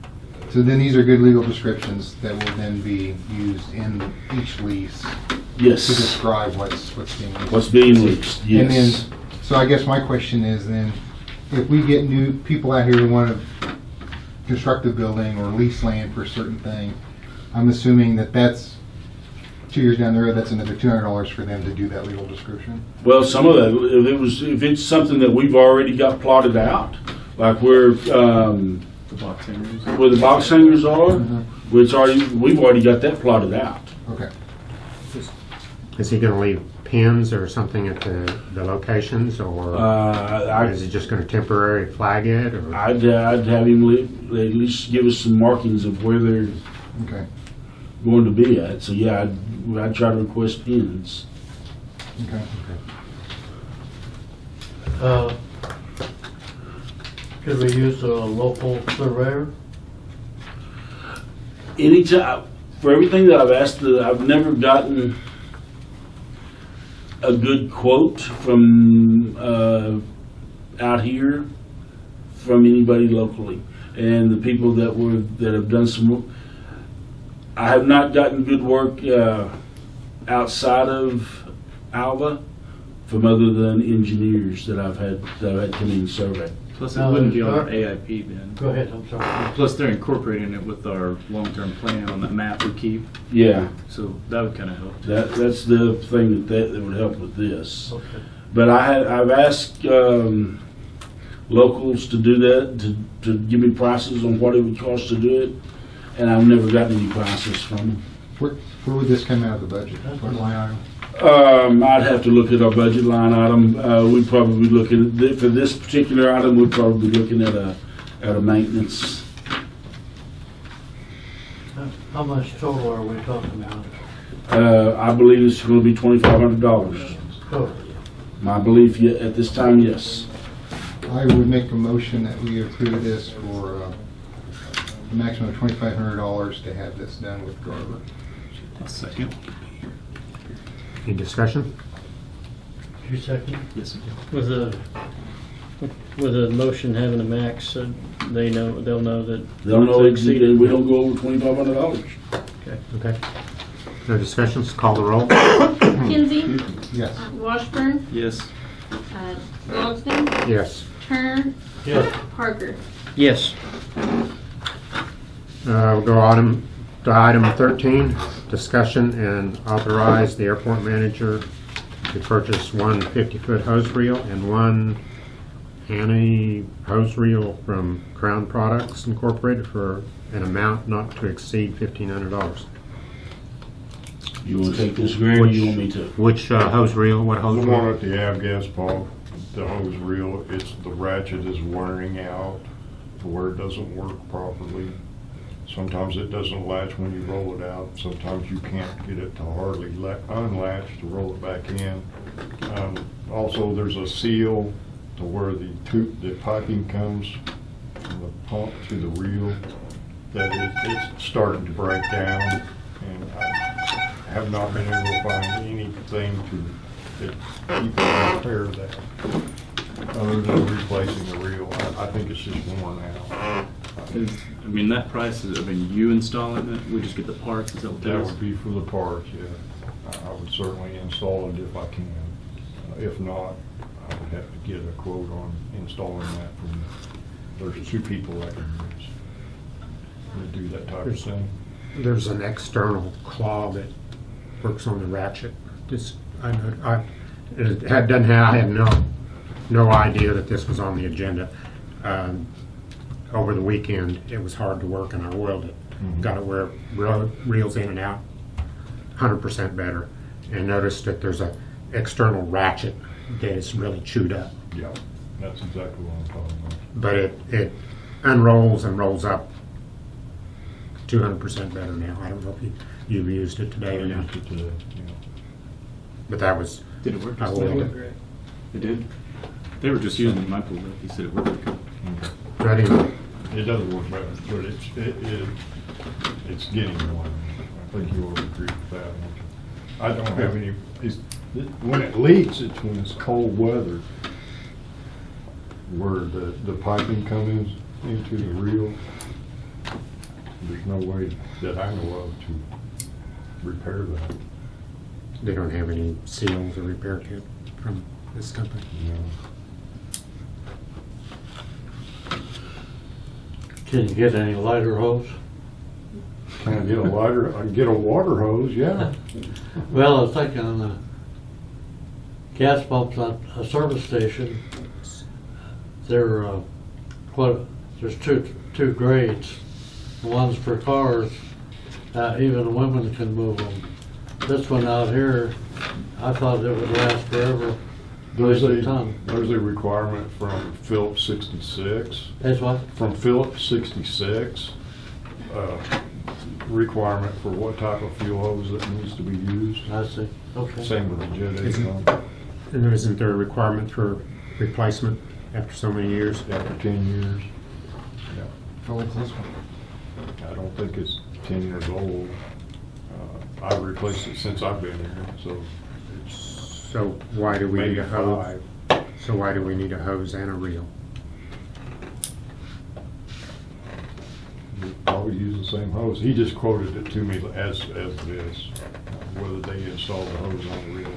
so then these are good legal descriptions that will then be used in each lease to
Yes.
describe what's being leased.
What's being leased,
And then,
yes.
so I guess my question is then, if we get new people out here who want to construct a building or lease land for a certain thing, I'm assuming that that's 2 years down the road, that's another $200 for them to do that legal description?
Well, some of that, if it's something that we've already got plotted out, like where
The box hangers?
the box hangers are, we've already got that plotted out.
Okay.
Is he gonna leave pins or something at the locations, or is he just gonna temporarily flag it, or?
I'd have him at least give us some markings of where they're
Okay.
going to be at. So yeah, I'd try to request pins.
Okay.
Could we use a local surveyor?
Anytime, for everything that I've asked, I've never gotten a good quote from out here from anybody locally, and the people that have done some work. I have not gotten good work outside of Alva from other than engineers that I've had come in and survey.
Plus, it
No,
wouldn't be on our
sure.
AIP then.
Go ahead, I'm sorry.
Plus, they're incorporating it with our long-term plan on that map we keep,
Yeah,
so that would kind of help.
that's the thing that would help with this.
Okay.
But I've asked locals to do that, to give me prices on what it would cost to do it, and I've never gotten any prices from them.
Where would this come out of the budget? What line item?
I'd have to look at our budget line item. We'd probably be looking at, for this particular item, we'd probably be looking at a maintenance.
How much total are we talking about?
I believe it's going to be $2,500.
Total.
My belief at this time, yes.
I would make a motion that we approve this for a maximum of $2,500 to have this done with Garber.
A second.
Any discussion?
You second?
Yes,
With a motion having a max, so they'll know that.
They'll know
once they exceed it.
we don't go over $2,500.
Okay. No discussions, call the roll.
Kinsey,
Yes.
Washburn,
yes.
Logsdon,
Yes.
Turner,
Yes.
Parker.
Yes.
We'll go to item 13, discussion and authorize the airport manager to purchase one 50-foot hose reel and one Annie hose reel from Crown Products Incorporated for an amount not to exceed $1,500.
You want to take this, Greg, or you want me to?
Which hose reel? What
The
hose
one
reel?
at the avgas pump, the hose reel, the ratchet is wearing out to where it doesn't work properly. Sometimes it doesn't latch when you roll it out. Sometimes you can't get it to hardly unlatch to roll it back in. Also, there's a seal to where the piping comes from the pump to the reel that it's starting to break down, and I have not been able to find anything to keep it repair that other than replacing the reel. I think it's just worn out.
That price is, you installing it, we just get the parts, is that what that
That
is?
would be for the parts, yeah. I would certainly install it if I can. If not, I would have to get a quote on installing that from, there's 2 people that can use to do that type of thing.
There's an external claw that works on the ratchet. I had no idea that this was on the agenda. Over the weekend, it was hard to work, and I oiled it. Got it where it reels in and out 100% better, and noticed that there's a external ratchet that is really chewed up.
Yeah, that's exactly what I'm talking about.
But it unrolls and rolls up 200% better now. I don't know if you've used it today or not,
Used it today, yeah.
but that was,
Did it work?
I oiled it.
It did? They were just using my pool. He said it worked good.
But anyway,
It does work better, but it's getting one. I think you will agree with that. I don't have any, when it leaks, it's when it's cold weather where the piping comes into the reel. There's no way that I know of to repair that.
they don't have any seals or repair kit from this company.
You know.
Can you get any lighter hose?
Can I get a lighter? I can get a water hose, yeah.
Well, I was thinking on the gas pumps at a service station, they're, there's two grades. One's for cars, even women can move them. This one out here, I thought it would last forever.
There's
Weighs a ton.
there's a requirement from Phillips 66.
That's what?
From Phillips 66, requirement for what type of fuel hose that needs to be used.
I see, okay.
Same with the Jet
Isn't-
8.
And isn't there a requirement for replacement after so many years?
After 10 years. Yeah.
How old's this one?
I don't think it's 10 years old. I've replaced it since I've been here, so it's
So why do we need
maybe
a hose?
5.
So why do we need a hose and a reel?
We probably use the same hose. He just quoted it to me as this, whether they installed the hose on the reel.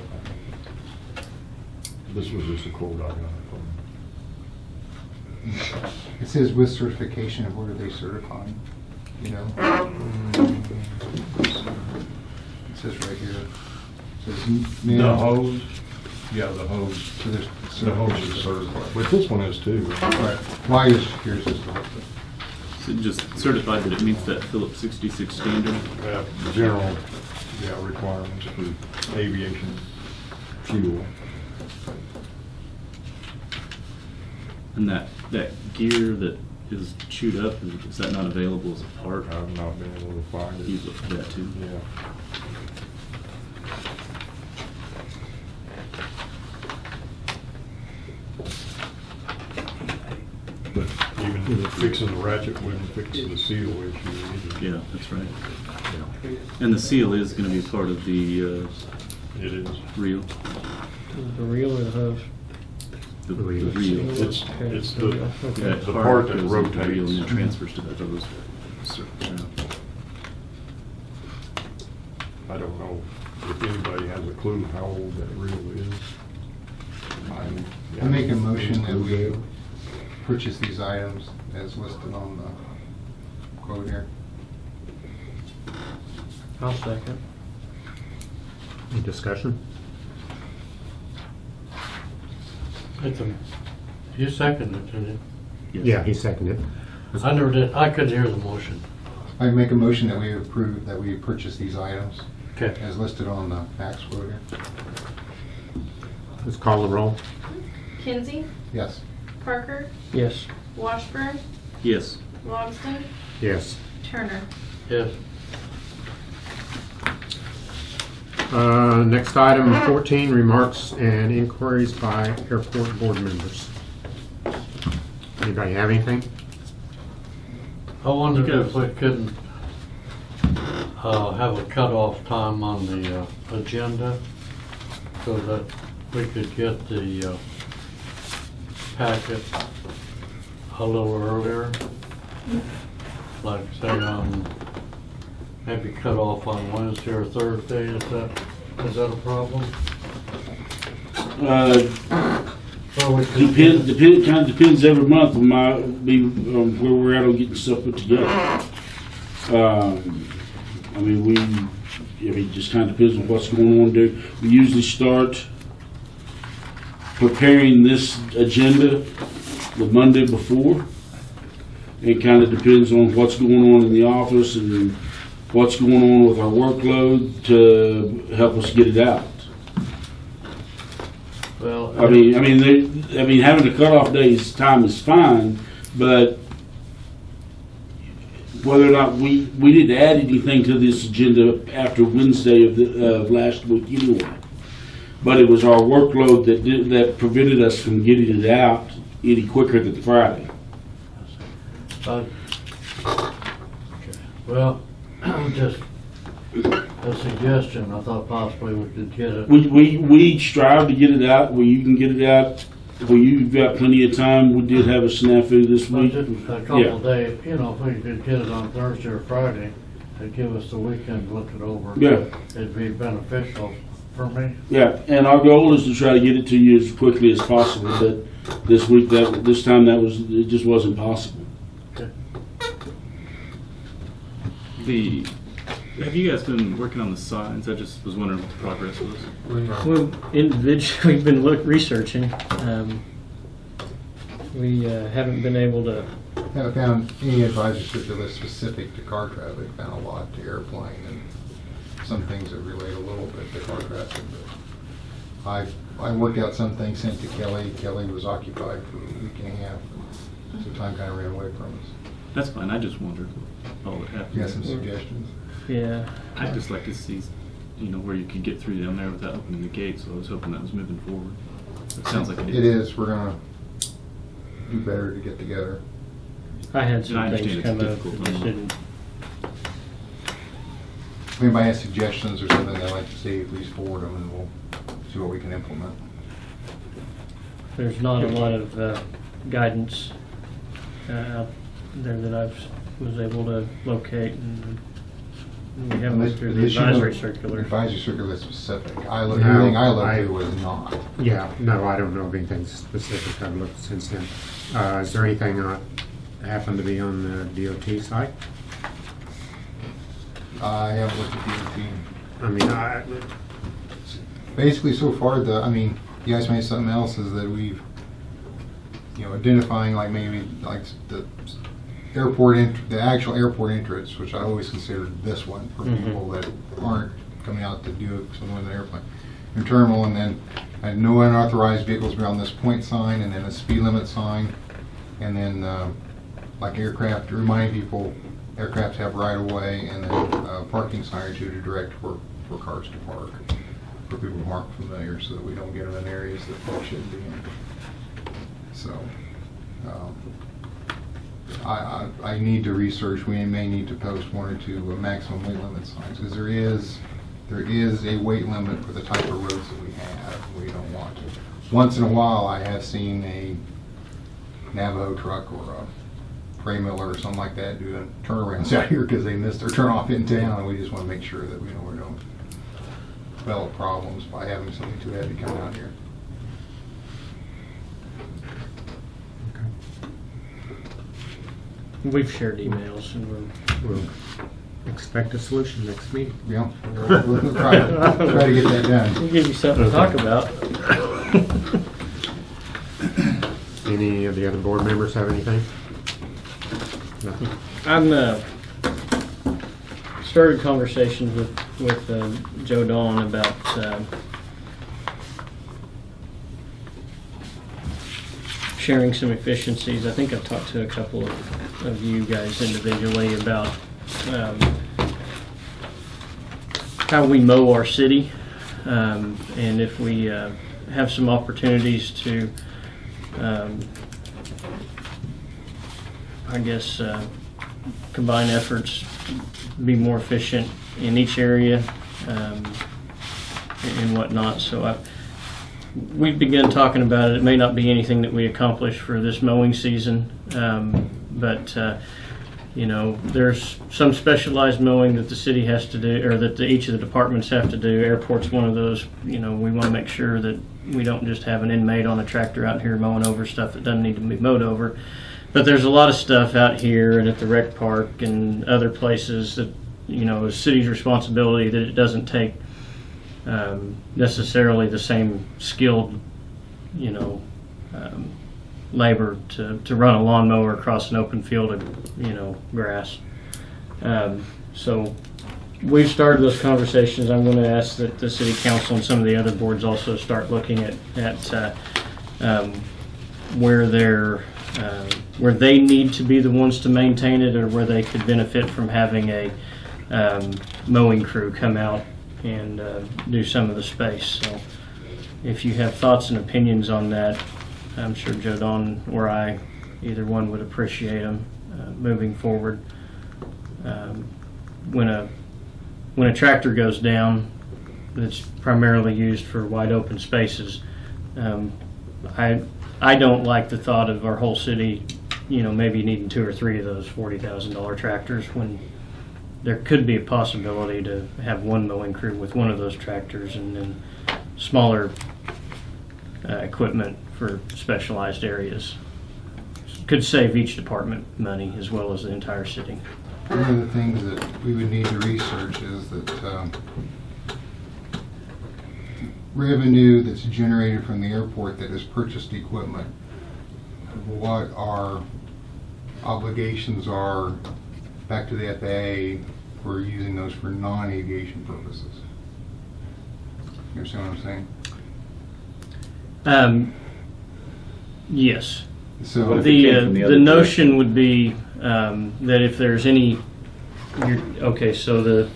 This was just a quote I got from him.
It says with certification of where they certifying, you know? It says right here. It says
The
minimum-
hose, yeah, the hose.
So there's.
The hose is certified, but this one is too.
Right. Why is yours is
So it just certified that it meets that Phillips 66 standard.
General, requirements for aviation fuel.
And that gear that is chewed up, is that not available as a part?
I've not been able to find
You
it.
look for that too.
Yeah. But even fixing the ratchet wouldn't fix the seal issue either.
Yeah, that's right. And the seal is going to be part of the
It is.
reel.
The reel or the hose?
The
Reel.
reel.
It's the,
Okay.
That
the part that
goes into the reel and then
rotates.
transfers to the hose. Yeah.
I don't know if anybody has a clue how old that reel is.
I make a motion that we purchase these items as listed on the quote here.
I'll second.
Any discussion?
You seconded it, didn't
Yes.
Yeah, he seconded it.
you? I never did, I couldn't hear the motion.
I make a motion that we approve, that we purchase these items
Okay.
as listed on the fax quote here.
Let's call the roll.
Kinsey,
Yes.
Parker,
Yes.
Washburn,
Yes.
Logston,
Yes.
Turner.
Yes.
Next item, 14, remarks and inquiries by airport board members. Anybody have anything?
I wondered
You
if we couldn't have a cutoff time on the agenda so that we could get the packet a little earlier. Like say on, maybe cut off on Wednesday or Thursday, is that a problem? Or we could get-
Depends every month on where we're at on getting stuff put together. I mean, it just kind of depends on what's going on there. We usually start preparing this agenda the Monday before. It kind of depends on what's going on in the office and what's going on with our workload to help us get it out.
Well,
I mean, having a cutoff day's time is fine, but whether or not we didn't add anything to this agenda after Wednesday of last week anyway. But it was our workload that prevented us from getting it out any quicker than Friday.
well, just a suggestion, I thought possibly we could get it.
We strive to get it out where you can get it out where you've got plenty of time. We did have a snafu this
But
week.
just a couple of days, you know, if we could get it on Thursday or Friday, it'd give us the weekend to look it over.
Yeah.
It'd be beneficial for me.
Yeah, and our goal is to try to get it to you as quickly as possible, but this time it just wasn't possible.
Have you guys been working on the signs? I just was wondering what the progress was.
Well, individually, we've been researching. We haven't been able to.
Haven't found any advisory circular specific to car traffic. Found a lot to airplane and some things that relate a little bit to car traffic. But I worked out some things, sent to Kelly. Kelly was occupied for a week and a half, so time kind of ran away from us.
That's fine. I just wondered all that happened.
You got some suggestions?
Yeah.
I'd just like to see, where you could get through down there without opening the gate. So I was hoping that was moving forward. It sounds like
It is. We're gonna do better to get together.
I had
I
some
understand
things
it's
come up
difficult,
that just didn't.
If anybody has suggestions or something they'd like to see, please forward them and we'll see what we can implement.
There's not a lot of guidance out there that I was able to locate, and we haven't looked through the advisory circular.
Advisory circular is specific. Everything
No,
I looked through was not.
Yeah, no, I don't know of anything specific I've looked since then. Is there anything that happened to be on the DOT site?
I haven't looked at the routine.
I mean,
Basically, so far, you guys made something else is that we've, identifying like maybe like the the actual airport entrance, which I always considered this one for people that aren't coming out to do something with an airplane. Your terminal, and then no unauthorized vehicles beyond this point sign, and then a speed limit sign, and then like aircraft, to remind people aircraft have right of way, and then parking signage to direct where cars to park for people who aren't familiar, so that we don't get them in areas that they shouldn't be in. So, I need to research. We may need to post one or two maximum weight limit signs, because there is a weight limit for the type of roads that we have. We don't want to. Once in a while, I have seen a Navajo truck or a Ray Miller or something like that doing turnarounds out here because they missed their turnoff in town, and we just want to make sure that we don't develop problems by having something too heavy come out here.
We've shared emails, and
we'll expect a solution next meeting.
Yeah, we'll try to get that done.
we'll give you something to talk about.
Any of the other board members have anything? Nothing?
I'm started conversations with Joe Dawn about sharing some efficiencies. I think I've talked to a couple of you guys individually about how we mow our city, and if we have some opportunities to combine efforts, be more efficient in each area, and whatnot. So we've begun talking about it. It may not be anything that we accomplish for this mowing season, but there's some specialized mowing that the city has to do, or that each of the departments have to do. Airport's one of those. We want to make sure that we don't just have an inmate on a tractor out here mowing over stuff that doesn't need to be mowed over. But there's a lot of stuff out here and at the rec park and other places that a city's responsibility, that it doesn't take necessarily the same skilled, labor to run a lawnmower across an open field of, grass. So we've started those conversations. I'm going to ask that the city council and some of the other boards also start looking at where where they need to be the ones to maintain it, or where they could benefit from having a mowing crew come out and do some of the space. So if you have thoughts and opinions on that, I'm sure Joe Don or I, either one, would appreciate them moving forward. When a tractor goes down that's primarily used for wide open spaces, I don't like the thought of our whole city, maybe needing 2 or 3 of those $40,000 tractors, when there could be a possibility to have one mowing crew with one of those tractors, and then smaller equipment for specialized areas. Could save each department money as well as the entire city.
One of the things that we would need to research is that revenue that's generated from the airport that is purchased equipment, what our obligations are back to the FAA for using those for non-aviation purposes. You understand what I'm saying?
Yes.
So
What if it came from the other
The notion would be that if there's any, so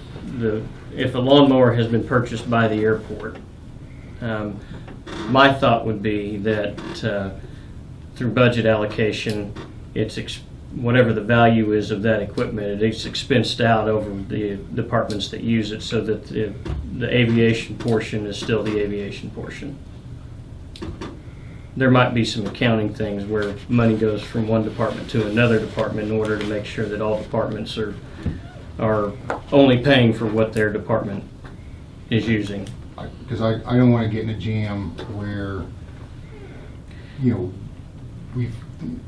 if a lawnmower has been purchased by the airport, my thought would be that through budget allocation, it's whatever the value is of that equipment, it's expensed out over the departments that use it, so that the aviation portion is still the aviation portion. There might be some accounting things where money goes from one department to another department in order to make sure that all departments are only paying for what their department is using.
because I don't want to get in a jam where,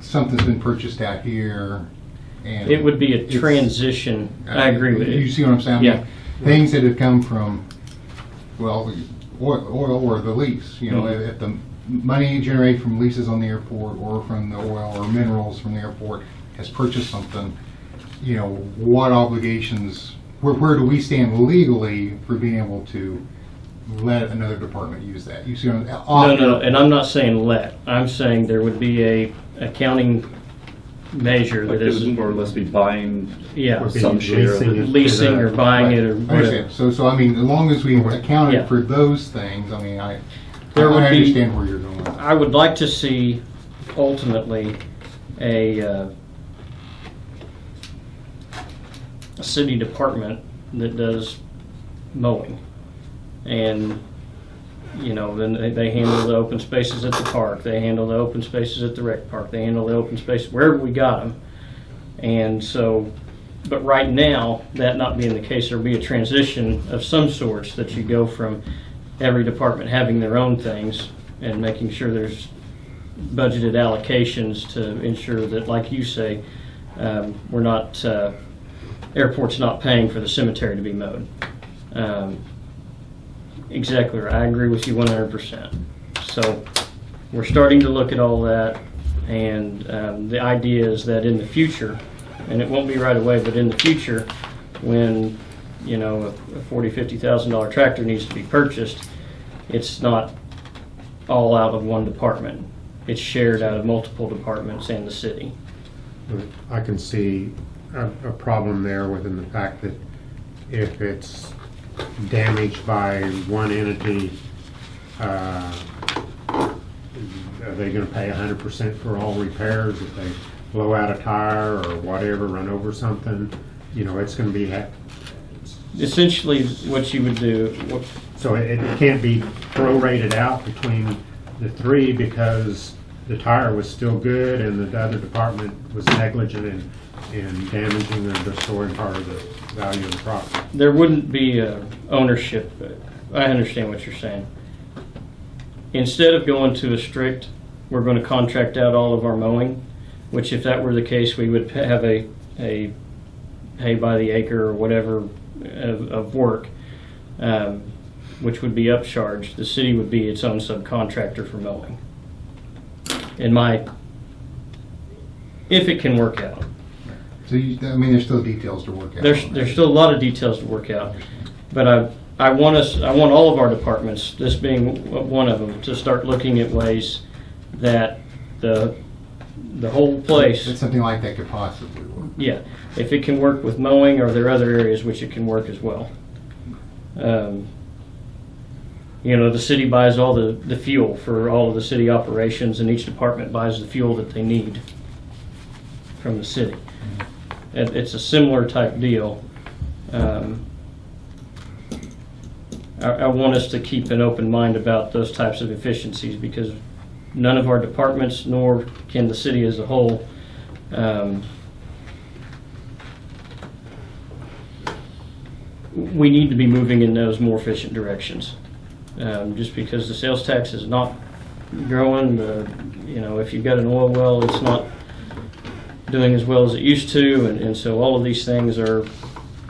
something's been purchased out here and
It would be a
it's-
transition. I agree with
You
you.
see what I'm saying? I mean,
Yeah.
Things that have come from, oil or the lease,
Mhm.
if the money generated from leases on the airport or from the oil or minerals from the airport has purchased something, what obligations, where do we stand legally for being able to let another department use that? You see what I'm
No, and I'm not saying let. I'm saying there would be a accounting measure
Like
that
it
is,
would more or less be buying
yeah,
Would be
some share of
leasing
it.
it.
leasing or buying it or
I
whatever.
understand. So I mean, as long as we accounted
Yeah.
for those things, I mean, I
There would be-
understand where you're going.
I would like to see ultimately a city department that does mowing. And, then they handle the open spaces at the park, they handle the open spaces at the rec park, they handle the open space wherever we got them. And so, but right now, that not being the case, there'll be a transition of some sorts, that you go from every department having their own things and making sure there's budgeted allocations to ensure that, like you say, we're not, airport's not paying for the cemetery to be mowed. Exactly right. I agree with you 100%. So we're starting to look at all that, and the idea is that in the future, and it won't be right away, but in the future, when a $40,000, $50,000 tractor needs to be purchased, it's not all out of one department. It's shared out of multiple departments and the city.
I can see a problem there within the fact that if it's damaged by one entity, are they going to pay 100% for all repairs if they blow out a tire or whatever, run over something? It's going to be
Essentially, what you would do,
so it can't be prorated out between the three because the tire was still good and the other department was negligent in damaging or destroying part of the value of the property.
there wouldn't be ownership. I understand what you're saying. Instead of going to a strict, we're going to contract out all of our mowing, which if that were the case, we would have a hay by the acre or whatever of work, which would be upcharged. The city would be its own subcontractor for mowing. If it can work out.
So I mean, there's still details to work out.
There's still a lot of details to work out, but I want all of our departments, this being one of them, to start looking at ways that the whole place.
That something like that could possibly work.
Yeah, if it can work with mowing, or there are other areas which it can work as well. The city buys all the fuel for all of the city operations, and each department buys the fuel that they need from the city. It's a similar type deal. I want us to keep an open mind about those types of efficiencies, because none of our departments, nor can the city as a whole, we need to be moving in those more efficient directions. Just because the sales tax is not growing, if you've got an oil well, it's not doing as well as it used to, and so all of these things are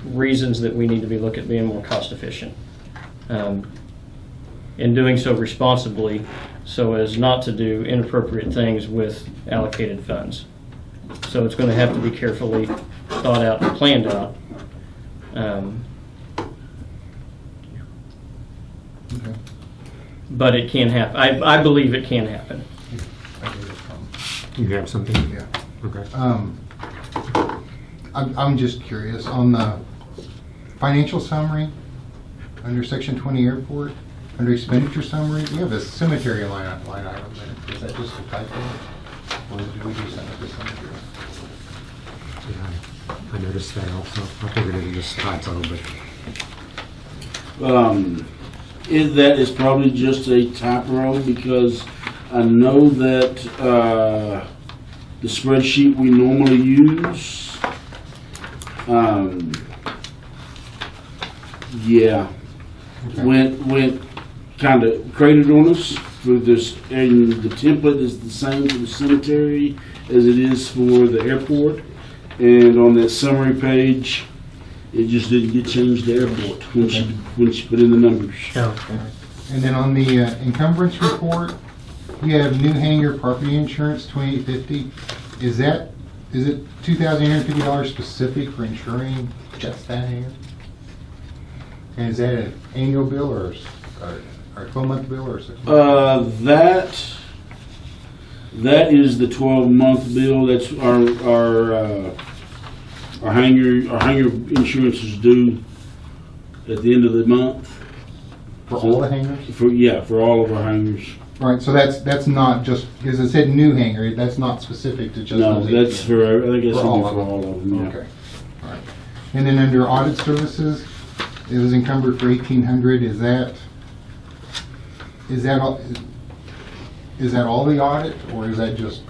reasons that we need to be looking at being more cost efficient. And doing so responsibly, so as not to do inappropriate things with allocated funds. So it's going to have to be carefully thought out and planned out.
Okay.
But it can happen. I believe it can happen.
I get it.
You have something?
Yeah.
Okay.
I'm just curious, on the financial summary, under section 20 airport, under expenditure summary, we have a cemetery line item in it. Is that just a typo? Or did we do something with the cemetery?
Yeah, I noticed that also. I figured it was just typo, but
That is probably just a typo, because I know that the spreadsheet we normally use, went kind of created on us for this, and the template is the same for the cemetery as it is for the airport, and on that summary page, it just didn't get changed to airport when she put in the numbers.
And then on the encumbrance report, we have new hangar property insurance, $2,850. Is it $2,850 specific for insuring just that hangar? And is that an annual bill or a 12-month bill or 6 month?
That is the 12-month bill. That's our hangar insurance is due at the end of the month.
For all the hangars?
For all of our hangars.
All right, so that's not just, because it said new hangar, that's not specific to just
No,
those
that's
18.
for, I think that's
For
for
all
all
of
of them. Yeah.
Okay, all right. And then under audit services, it was encumbered for $1,800. Is that all the audit, or is that just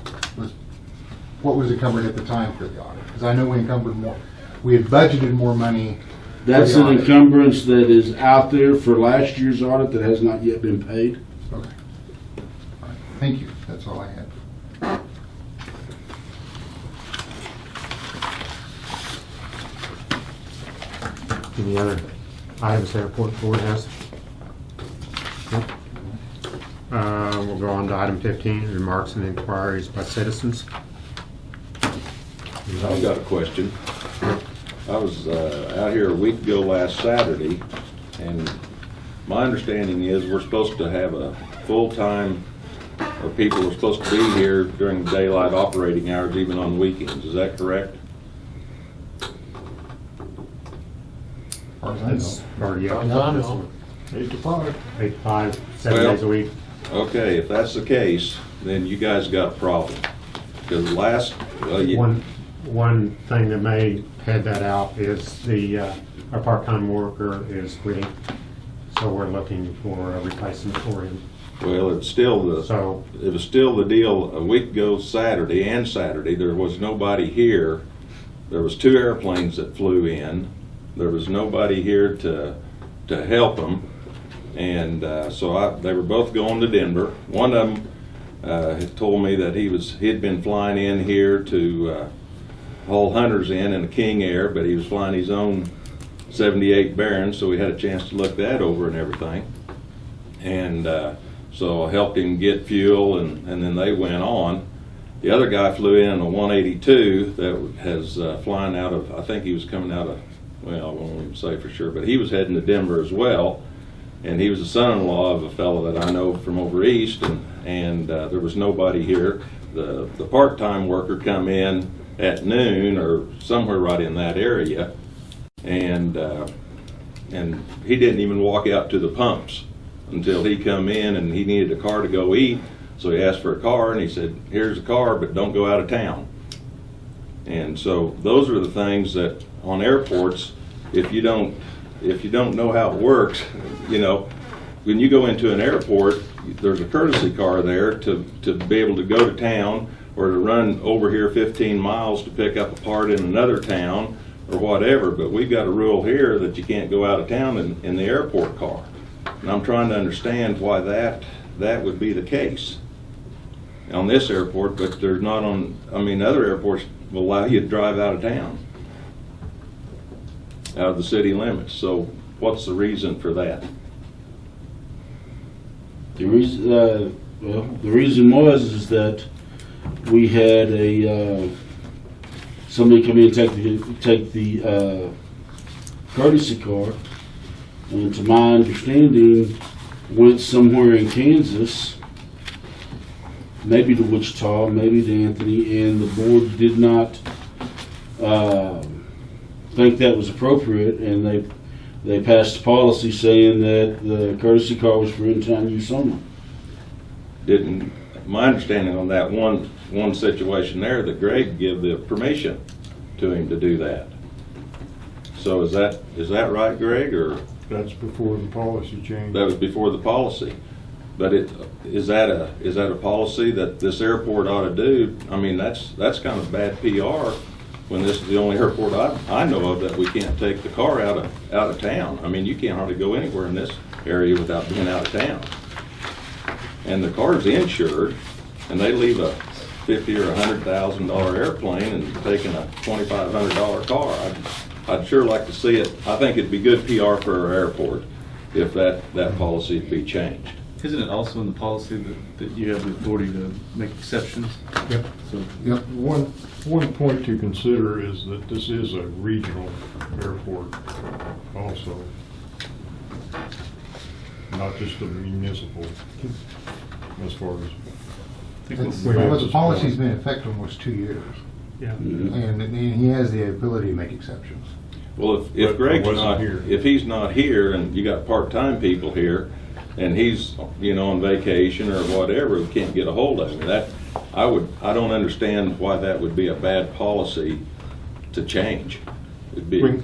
what was encumbered at the time for the audit? Because I know we encumbered more. We had budgeted more money.
That's
for the
an
audit.
encumbrance that is out there for last year's audit that has not yet been paid.
Okay. All right. Thank you. That's all I had.
any other items the airport board has? Nope. We'll go on to item 15, remarks and inquiries by citizens.
I've got a question. I was out here a week ago last Saturday, and my understanding is we're supposed to have a full-time, or people are supposed to be here during daylight operating hours, even on weekends. Is that correct?
As far as I know.
It's already up.
8 to 5.
8 to 5, 7
Well-
days a week.
Okay, if that's the case, then you guys got a problem. Because
One thing that may head that out is our part-time worker is quitting, so we're looking for a replacement for him.
well, it was still the deal a week ago Saturday and Saturday. There was nobody here. There was 2 airplanes that flew in. There was nobody here to help them. And so they were both going to Denver. One of them had told me that he'd been flying in here to haul hunters in a King Air, but he was flying his own 78 Barons, so we had a chance to look that over and everything. And so I helped him get fuel, and then they went on. The other guy flew in a 182 that has flying out of, I think he was coming out of, well, I won't even say for sure, but he was heading to Denver as well. And he was the son-in-law of a fellow that I know from over east, and there was nobody here. The part-time worker come in at noon or somewhere right in that area, and he didn't even walk out to the pumps until he come in, and he needed a car to go eat. So he asked for a car, and he said, "Here's a car, but don't go out of town." And so those are the things that on airports, if you don't know how it works, you know, when you go into an airport, there's a courtesy car there to be able to go to town or to run over here 15 miles to pick up a part in another town or whatever. But we've got a rule here that you can't go out of town in the airport car. And I'm trying to understand why that would be the case on this airport, but there's not on, I mean, other airports will allow you to drive out of town, out of the city limits. So what's the reason for that?
The reason is that we had somebody come in and take the courtesy car, and to my understanding, went somewhere in Kansas, maybe to Wichita, maybe to Anthony, and the board did not think that was appropriate, and they passed a policy saying that the courtesy car was for in-town use only.
My understanding on that one situation there, that Greg gave the permission to him to do that. So is that right, Greg, or?
That's before the policy change.
That was before the policy. But is that a policy that this airport ought to do? I mean, that's kind of bad PR when this is the only airport I know of that we can't take the car out of town. I mean, you can't hardly go anywhere in this area without being out of town. And the car's insured, and they leave a $50,000 or $100,000 airplane and taking a $2,500 car. I'd sure like to see it. I think it'd be good PR for our airport if that policy would be changed.
Isn't it also in the policy that you have the authority to make exceptions?
Yep.
So,
Yep.
One point to consider is that this is a regional airport also, not just a municipal, as far as.
Well, the policy's been in effect almost 2 years,
Yeah.
and he has the ability to make exceptions.
Well, if
But
Greg's
wasn't
not,
here.
if he's not here and you got part-time people here and he's, on vacation or whatever, we can't get a hold of him, I don't understand why that would be a bad policy to change. It'd be,
We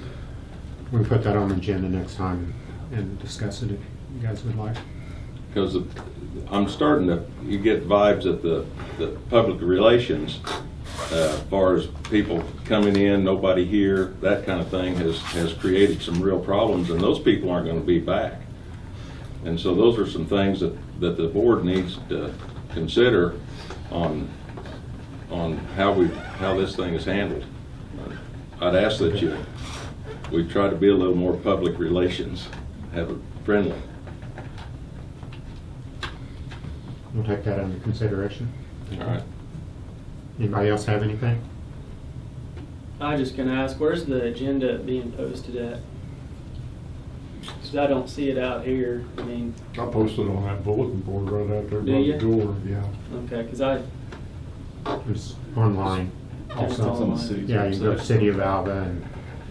can put that on the agenda next time and discuss it if you guys would like.
because I'm starting to, you get vibes that the public relations, as far as people coming in, nobody here, that kind of thing has created some real problems, and those people aren't going to be back. And so those are some things that the board needs to consider on how this thing is handled. I'd ask that we try to be a little more public relations, have it friendly.
We'll take that under consideration.
All right.
Anybody else have anything?
I was just gonna ask, where's the agenda being posted at? Cause I don't see it out here. I mean,
I posted on that bulletin board right out there
Do
by
ya?
the door, yeah.
okay, cause I,
It's online.
It's
it's on the
online.
city's
Yeah, you go to
website.
City of Alva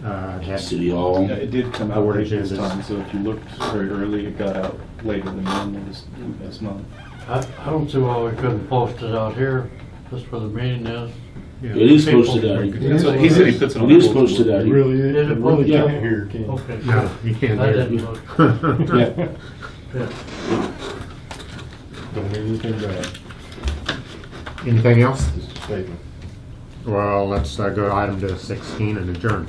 and had
City Hall.
Yeah, it did come out
Board
late this
agendas.
time, so if you looked very early, it got out later than normal this month.
I don't see why we couldn't post it out here, just where the meeting is.
Yeah.
It is
People-
posted out here.
That's what
He said he puts it on.
It is
the bulletin
posted
board.
out
It
here.
really,
Is it
it really
posted?
can't hear, can you?
Okay.
No, you can't
I
hear
didn't
it.
look.
Yeah.
Yeah.
Don't mean anything bad,
Anything else?
just a statement.
Well, let's go item to 16 and adjourn.